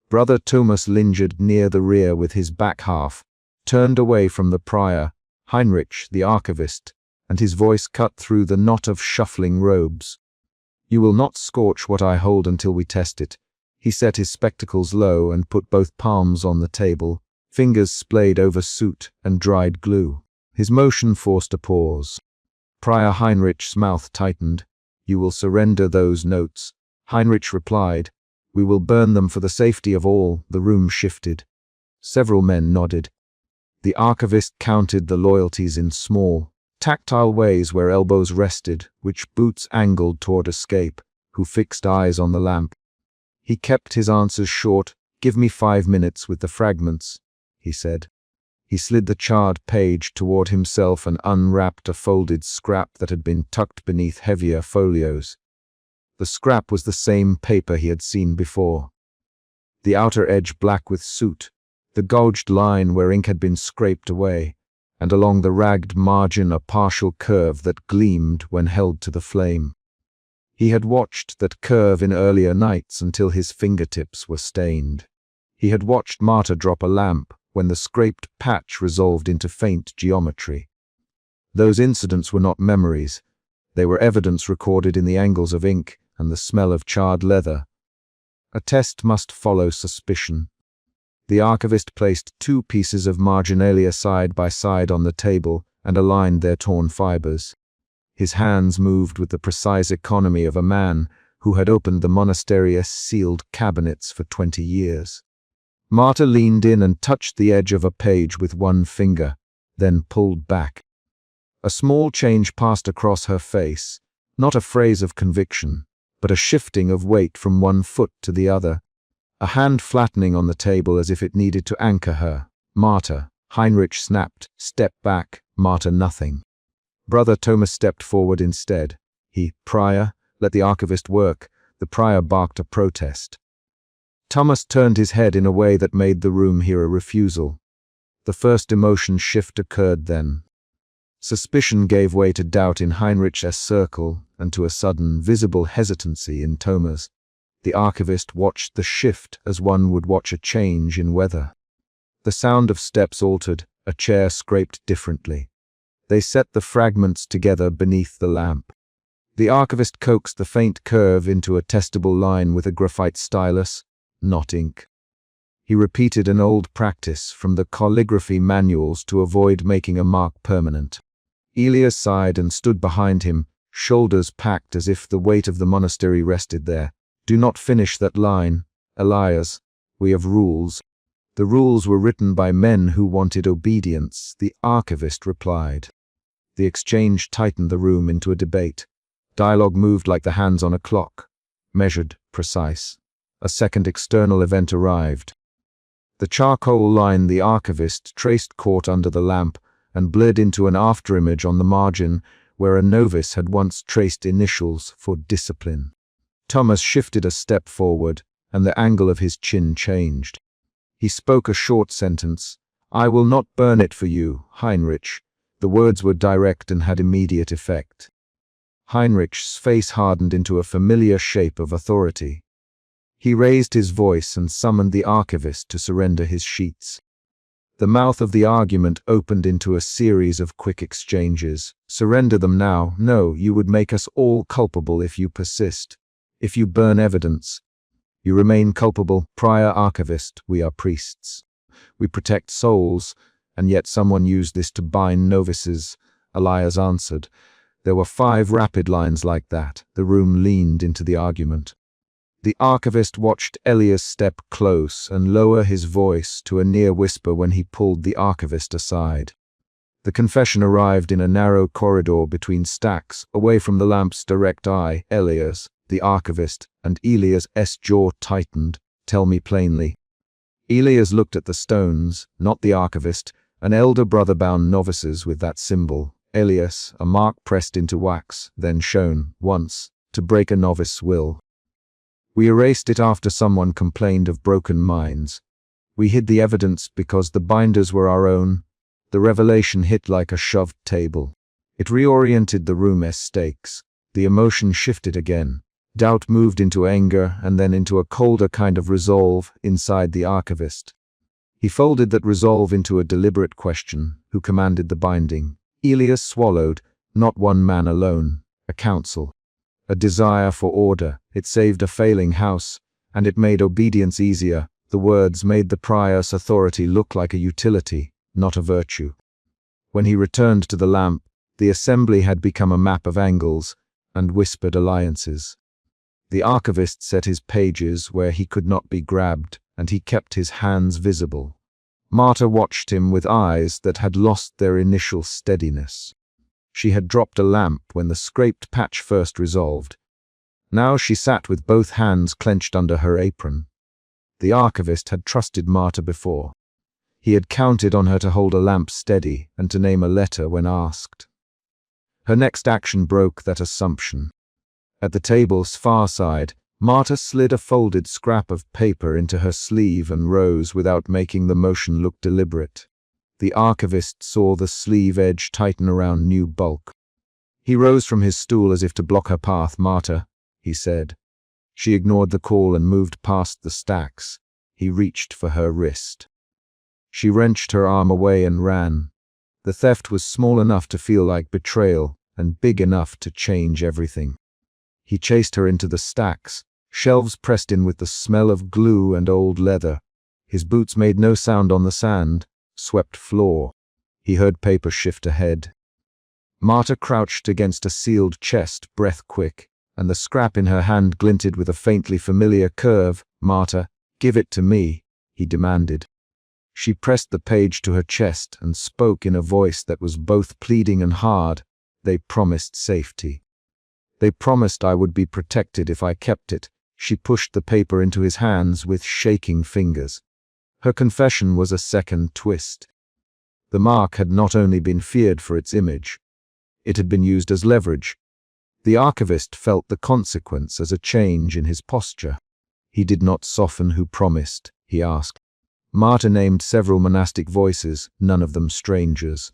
Brother Thomas lingered near the rear with his back half, turned away from the prior, Heinrich, the archivist, and his voice cut through the knot of shuffling robes. "You will not scorch what I hold until we test it." He set his spectacles low and put both palms on the table, fingers splayed over soot and dried glue. His motion forced a pause. Prior Heinrich's mouth tightened. "You will surrender those notes." Heinrich replied, "We will burn them for the safety of all." The room shifted. Several men nodded. The archivist counted the loyalties in small, tactile ways where elbows rested, which boots angled toward escape, who fixed eyes on the lamp. He kept his answers short. "Give me 5 minutes with the fragments," he said. He slid the charred page toward himself and unwrapped a folded scrap that had been tucked beneath heavier folios. The scrap was the same paper he had seen before. The outer edge black with soot, the gouged line where ink had been scraped away, and along the ragged margin a partial curve that gleamed when held to the flame. He had watched that curve in earlier nights until his fingertips were stained. He had watched Marta drop a lamp when the scraped patch resolved into faint geometry. Those incidents were not memories. They were evidence recorded in the angles of ink and the smell of charred leather. A test must follow suspicion. The archivist placed 2 pieces of marginalia side by side on the table and aligned their torn fibers. His hands moved with the precise economy of a man who had opened the monastery's sealed cabinets for 20 years. Marta leaned in and touched the edge of a page with one finger, then pulled back. A small change passed across her face, not a phrase of conviction, but a shifting of weight from one foot to the other, a hand flattening on the table as if it needed to anchor her. "Marta." Heinrich snapped. "Step back." Marta nothing. Brother Thomas stepped forward instead. "Prior, let the archivist work." The prior barked a protest. Thomas turned his head in a way that made the room hear a refusal. The first emotion shift occurred then. Suspicion gave way to doubt in Heinrich's circle and to a sudden, visible hesitancy in Thomas. The archivist watched the shift as one would watch a change in weather. The sound of steps altered, a chair scraped differently. They set the fragments together beneath the lamp. The archivist coaxed the faint curve into a testable line with a graphite stylus, not ink. He repeated an old practice from the calligraphy manuals to avoid making a mark permanent. Elias sighed and stood behind him, shoulders packed as if the weight of the monastery rested there. "Do not finish that line, Elias. We have rules." "The rules were written by men who wanted obedience," the archivist replied. The exchange tightened the room into a debate. Dialogue moved like the hands on a clock, measured, precise. A second external event arrived. The charcoal line the archivist traced caught under the lamp and bled into an afterimage on the margin where a novice had once traced initials for discipline. Thomas shifted a step forward, and the angle of his chin changed. He spoke a short sentence. "I will not burn it for you, Heinrich." The words were direct and had immediate effect. Heinrich's face hardened into a familiar shape of authority. He raised his voice and summoned the archivist to surrender his sheets. The mouth of the argument opened into a series of quick exchanges. "Surrender them now. No, you would make us all culpable if you persist. If you burn evidence, you remain culpable." "Prior archivist, we are priests. We protect souls, and yet someone used this to bind novices," Elias answered. There were 5 rapid lines like that. The room leaned into the argument. The archivist watched Elias step close and lower his voice to a near whisper when he pulled the archivist aside. The confession arrived in a narrow corridor between stacks, away from the lamp's direct eye. Elias, the archivist, and Elias's jaw tightened. "Tell me plainly." Elias looked at the stones, not the archivist. An elder brother bound novices with that symbol. Elias, a mark pressed into wax, then shown, once, to break a novice's will. "We erased it after someone complained of broken minds. We hid the evidence because the binders were our own." The revelation hit like a shoved table. It reoriented the room's stakes. The emotion shifted again. Doubt moved into anger and then into a colder kind of resolve inside the archivist. He folded that resolve into a deliberate question: who commanded the binding? Elias swallowed. Not one man alone. A council. A desire for order. It saved a failing house, and it made obedience easier. The words made the prior's authority look like a utility, not a virtue. When he returned to the lamp, the assembly had become a map of angles and whispered alliances. The archivist set his pages where he could not be grabbed, and he kept his hands visible. Marta watched him with eyes that had lost their initial steadiness. She had dropped a lamp when the scraped patch first resolved. Now she sat with both hands clenched under her apron. The archivist had trusted Marta before. He had counted on her to hold a lamp steady and to name a letter when asked. Her next action broke that assumption. At the table's far side, Marta slid a folded scrap of paper into her sleeve and rose without making the motion look deliberate. The archivist saw the sleeve edge tighten around new bulk. He rose from his stool as if to block her path. "Marta," he said. She ignored the call and moved past the stacks. He reached for her wrist. She wrenched her arm away and ran. The theft was small enough to feel like betrayal and big enough to change everything. He chased her into the stacks, shelves pressed in with the smell of glue and old leather. His boots made no sound on the sand, swept floor. He heard paper shift ahead. Marta crouched against a sealed chest, breath quick, and the scrap in her hand glinted with a faintly familiar curve. "Marta, give it to me," he demanded. She pressed the page to her chest and spoke in a voice that was both pleading and hard. "They promised safety. They promised I would be protected if I kept it." She pushed the paper into his hands with shaking fingers. Her confession was a second twist. The mark had not only been feared for its image, it had been used as leverage. The archivist felt the consequence as a change in his posture. He did not soften. "Who promised?" he asked. Marta named several monastic voices, none of them strangers.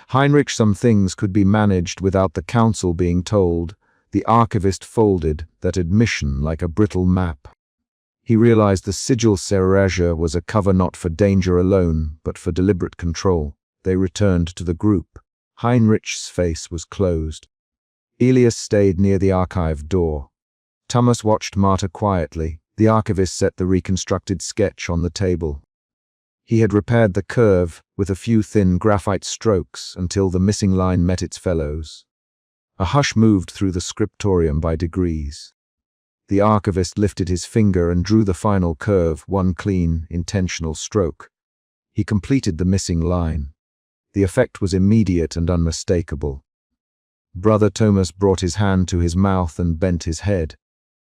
Heinrich, some things could be managed without the council being told. The archivist folded that admission like a brittle map. He realized the sigil serrage was a cover not for danger alone, but for deliberate control. They returned to the group. Heinrich's face was closed. Elias stayed near the archive door. Thomas watched Marta quietly. The archivist set the reconstructed sketch on the table. He had repaired the curve with a few thin graphite strokes until the missing line met its fellows. A hush moved through the scriptorium by degrees. The archivist lifted his finger and drew the final curve, one clean, intentional stroke. He completed the missing line. The effect was immediate and unmistakable. Brother Thomas brought his hand to his mouth and bent his head.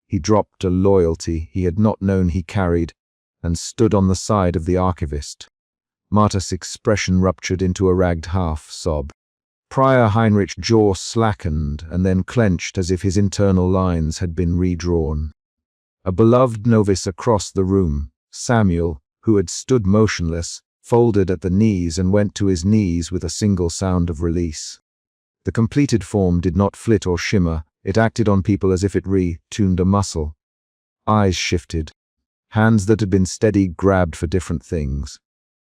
He dropped a loyalty he had not known he carried and stood on the side of the archivist. Marta's expression ruptured into a ragged half-sob. Prior Heinrich's jaw slackened and then clenched as if his internal lines had been redrawn. A beloved novice across the room, Samuel, who had stood motionless, folded at the knees and went to his knees with a single sound of release. The completed form did not flit or shimmer. It acted on people as if it re-tuned a muscle. Eyes shifted. Hands that had been steady grabbed for different things.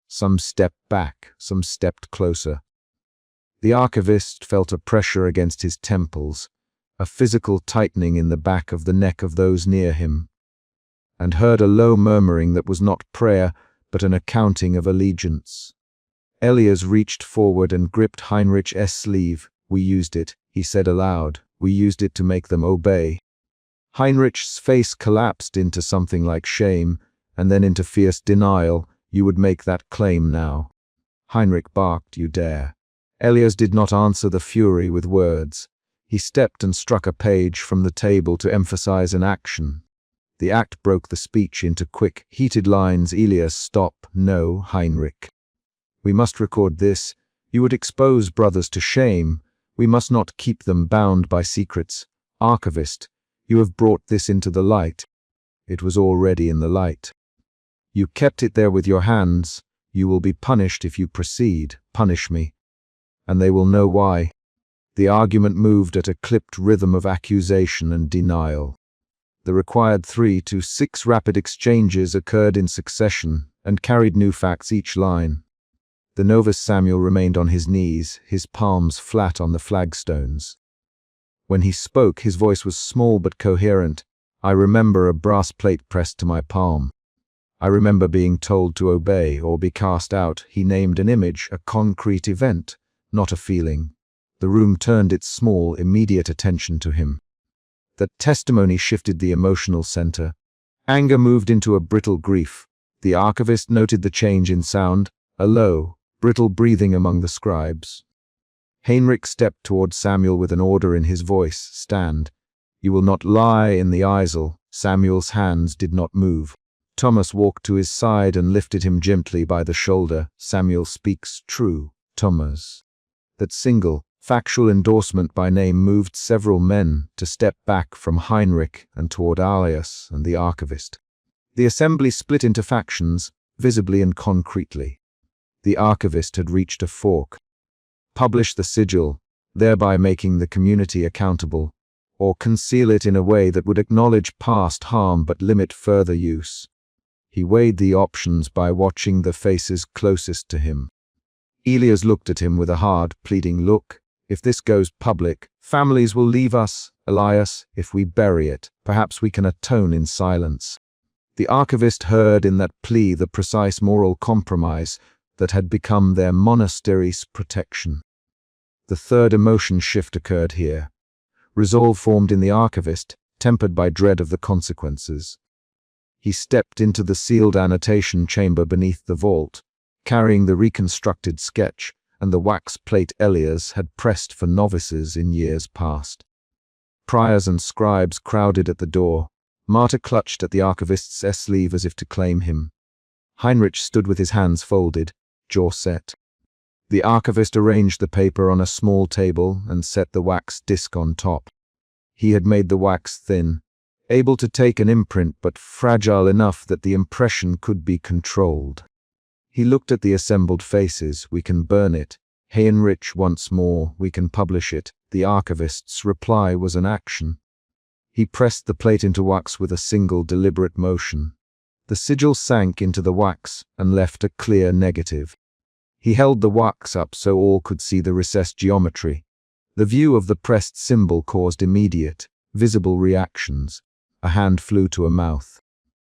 Some stepped back, some stepped closer. The archivist felt a pressure against his temples, a physical tightening in the back of the neck of those near him, and heard a low murmuring that was not prayer, but an accounting of allegiance. Elias reached forward and gripped Heinrich's sleeve. "We used it," he said aloud. "We used it to make them obey." Heinrich's face collapsed into something like shame, and then into fierce denial. "You would make that claim now." Heinrich barked, "You dare." Elias did not answer the fury with words. He stepped and struck a page from the table to emphasize an action. The act broke the speech into quick, heated lines. "Elias, stop." "No, Heinrich. We must record this. You would expose brothers to shame. We must not keep them bound by secrets. Archivist, you have brought this into the light." It was already in the light. "You kept it there with your hands. You will be punished if you proceed. Punish me. And they will know why." The argument moved at a clipped rhythm of accusation and denial. The required 3 to 6 rapid exchanges occurred in succession and carried new facts each line. The novice Samuel remained on his knees, his palms flat on the flagstones. When he spoke, his voice was small but coherent. "I remember a brass plate pressed to my palm. I remember being told to obey or be cast out." He named an image, a concrete event, not a feeling. The room turned its small, immediate attention to him. That testimony shifted the emotional center. Anger moved into a brittle grief. The archivist noted the change in sound, a low, brittle breathing among the scribes. Heinrich stepped toward Samuel with an order in his voice. "Stand. You will not lie in the eisel." Samuel's hands did not move. Thomas walked to his side and lifted him gently by the shoulder. "Samuel speaks true, Thomas." That single, factual endorsement by name moved several men to step back from Heinrich and toward Elias and the archivist. The assembly split into factions, visibly and concretely. The archivist had reached a fork. Publish the sigil, thereby making the community accountable, or conceal it in a way that would acknowledge past harm but limit further use. He weighed the options by watching the faces closest to him. Elias looked at him with a hard, pleading look. "If this goes public, families will leave us. Elias, if we bury it, perhaps we can atone in silence." The archivist heard in that plea the precise moral compromise that had become their monastery's protection. The third emotion shift occurred here. Resolve formed in the archivist, tempered by dread of the consequences. He stepped into the sealed annotation chamber beneath the vault, carrying the reconstructed sketch and the wax plate Elias had pressed for novices in years past. Priors and scribes crowded at the door. Marta clutched at the archivist's sleeve as if to claim him. Heinrich stood with his hands folded, jaw set. The archivist arranged the paper on a small table and set the wax disc on top. He had made the wax thin, able to take an imprint but fragile enough that the impression could be controlled. He looked at the assembled faces. "We can burn it," Heinrich once more, we can publish it. The archivist's reply was an action. He pressed the plate into wax with a single deliberate motion. The sigil sank into the wax and left a clear negative. He held the wax up so all could see the recessed geometry. The view of the pressed symbol caused immediate, visible reactions. A hand flew to a mouth.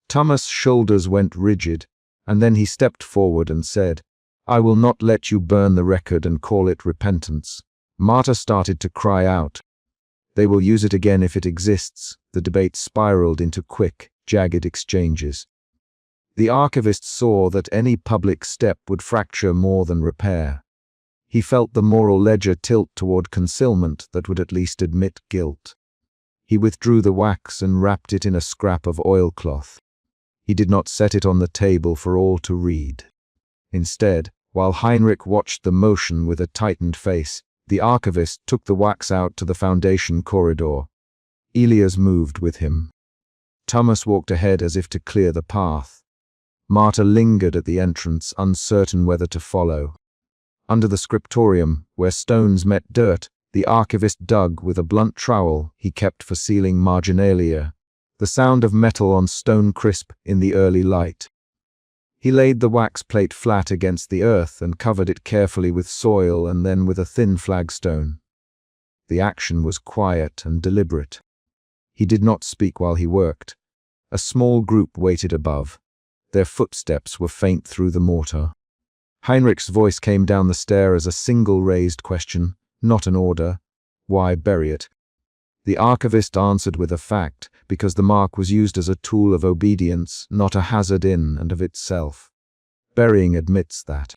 Thomas' shoulders went rigid, and then he stepped forward and said, "I will not let you burn the record and call it repentance." Marta started to cry out. "They will use it again if it exists." The debate spiraled into quick, jagged exchanges. The archivist saw that any public step would fracture more than repair. He felt the moral ledger tilt toward concealment that would at least admit guilt. He withdrew the wax and wrapped it in a scrap of oilcloth. He did not set it on the table for all to read. Instead, while Heinrich watched the motion with a tightened face, the archivist took the wax out to the foundation corridor. Elias moved with him. Thomas walked ahead as if to clear the path. Marta lingered at the entrance, uncertain whether to follow. Under the scriptorium, where stones met dirt, the archivist dug with a blunt trowel he kept for sealing marginalia, the sound of metal on stone crisp in the early light. He laid the wax plate flat against the earth and covered it carefully with soil and then with a thin flagstone. The action was quiet and deliberate. He did not speak while he worked. A small group waited above. Their footsteps were faint through the mortar. Heinrich's voice came down the stair as a single raised question, not an order. "Why bury it?" The archivist answered with a fact, because the mark was used as a tool of obedience, not a hazard in and of itself. Burying admits that.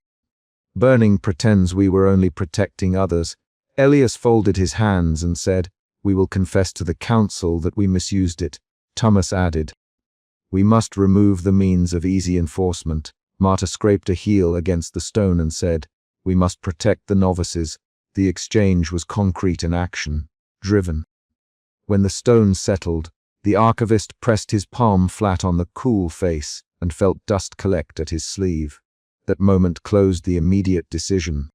Burning pretends we were only protecting others. Elias folded his hands and said, "We will confess to the council that we misused it." Thomas added, "We must remove the means of easy enforcement." Marta scraped a heel against the stone and said, "We must protect the novices." The exchange was concrete in action, driven. When the stone settled, the archivist pressed his palm flat on the cool face and felt dust collect at his sleeve. That moment closed the immediate decision.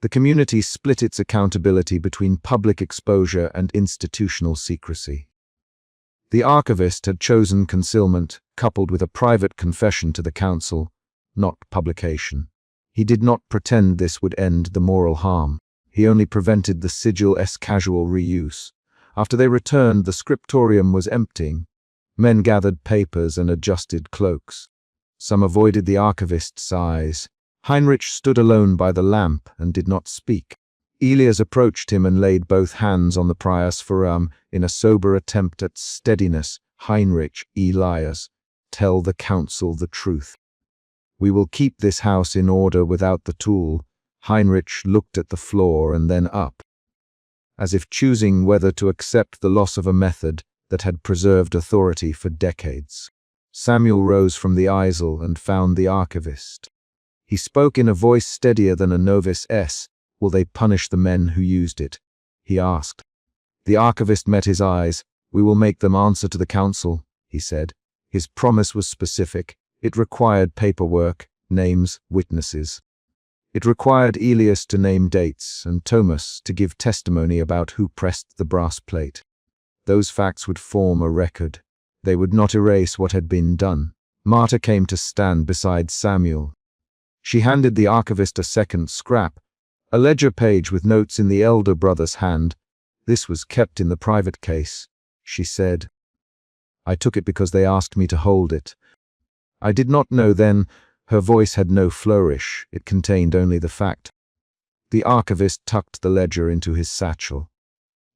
The community split its accountability between public exposure and institutional secrecy. The archivist had chosen concealment, coupled with a private confession to the council, not publication. He did not pretend this would end the moral harm. He only prevented the sigil's casual reuse. After they returned, the scriptorium was emptying. Men gathered papers and adjusted cloaks. Some avoided the archivist's eyes. Heinrich stood alone by the lamp and did not speak. Elias approached him and laid both hands on the prior's forearm in a sober attempt at steadiness. "Heinrich, Elias, tell the council the truth. We will keep this house in order without the tool." Heinrich looked at the floor and then up, as if choosing whether to accept the loss of a method that had preserved authority for decades. Samuel rose from the easel and found the archivist. He spoke in a voice steadier than a novice's. "Will they punish the men who used it?" he asked. The archivist met his eyes. "We will make them answer to the council," he said. His promise was specific. It required paperwork, names, witnesses. It required Elias to name dates and Thomas to give testimony about who pressed the brass plate. Those facts would form a record. They would not erase what had been done. Marta came to stand beside Samuel. She handed the archivist a second scrap, a ledger page with notes in the elder brother's hand. "This was kept in the private case," she said. "I took it because they asked me to hold it. I did not know then." Her voice had no flourish, it contained only the fact. The archivist tucked the ledger into his satchel.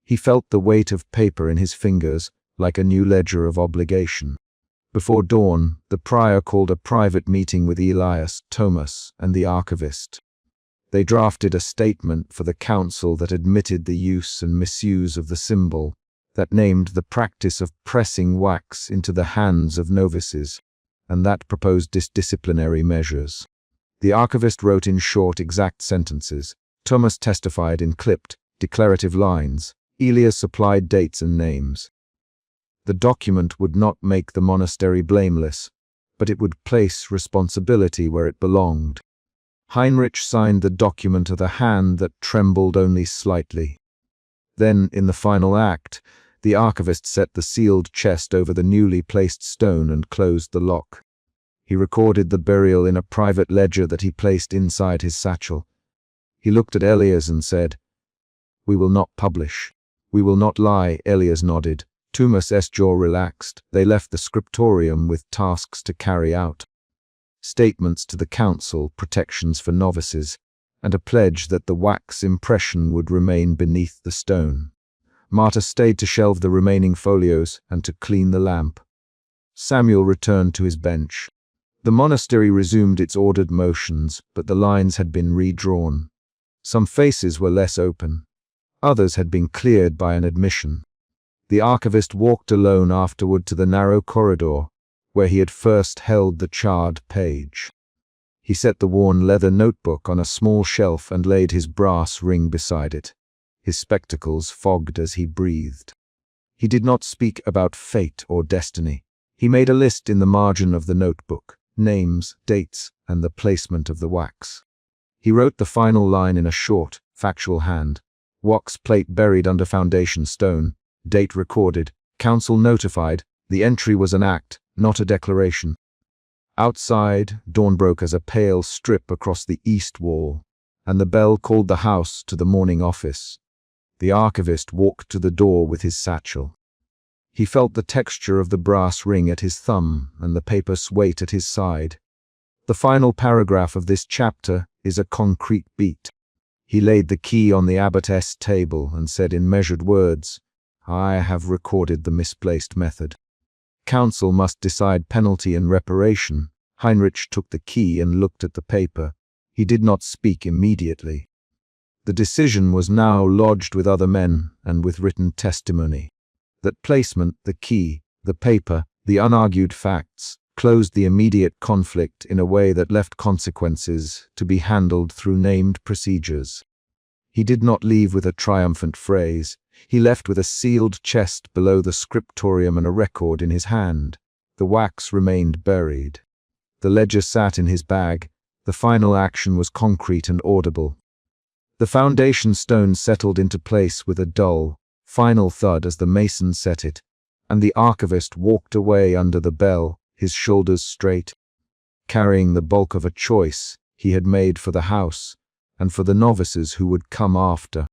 He felt the weight of paper in his fingers, like a new ledger of obligation. Before dawn, the prior called a private meeting with Elias, Thomas, and the archivist. They drafted a statement for the council that admitted the use and misuse of the symbol, that named the practice of pressing wax into the hands of novices, and that proposed disciplinary measures. The archivist wrote in short, exact sentences. Thomas testified in clipped, declarative lines. Elias supplied dates and names. The document would not make the monastery blameless, but it would place responsibility where it belonged. Heinrich signed the document with a hand that trembled only slightly. Then, in the final act, the archivist set the sealed chest over the newly placed stone and closed the lock. He recorded the burial in a private ledger that he placed inside his satchel. He looked at Elias and said, "We will not publish. We will not lie." Elias nodded. Tumas' jaw relaxed. They left the scriptorium with tasks to carry out. Statements to the council, protections for novices, and a pledge that the wax impression would remain beneath the stone. Marta stayed to shelve the remaining folios and to clean the lamp. Samuel returned to his bench. The monastery resumed its ordered motions, but the lines had been redrawn. Some faces were less open. Others had been cleared by an admission. The archivist walked alone afterward to the narrow corridor, where he had first held the charred page. He set the worn leather notebook on a small shelf and laid his brass ring beside it. His spectacles fogged as he breathed. He did not speak about fate or destiny. He made a list in the margin of the notebook, names, dates, and the placement of the wax. He wrote the final line in a short, factual hand. Wax plate buried under foundation stone. Date recorded. Council notified. The entry was an act, not a declaration. Outside, dawn broke as a pale strip across the east wall, and the bell called the house to the morning office. The archivist walked to the door with his satchel. He felt the texture of the brass ring at his thumb and the paper's weight at his side. The final paragraph of this chapter is a concrete beat. He laid the key on the abbotess' table and said in measured words, "I have recorded the misplaced method. Council must decide penalty and reparation." Heinrich took the key and looked at the paper. He did not speak immediately. The decision was now lodged with other men and with written testimony. That placement, the key, the paper, the unargued facts, closed the immediate conflict in a way that left consequences to be handled through named procedures. He did not leave with a triumphant phrase. He left with a sealed chest below the scriptorium and a record in his hand. The wax remained buried. The ledger sat in his bag. The final action was concrete and audible. The foundation stone settled into place with a dull, final thud as the mason set it, and the archivist walked away under the bell, his shoulders straight, carrying the bulk of a choice he had made for the house and for the novices who would come after.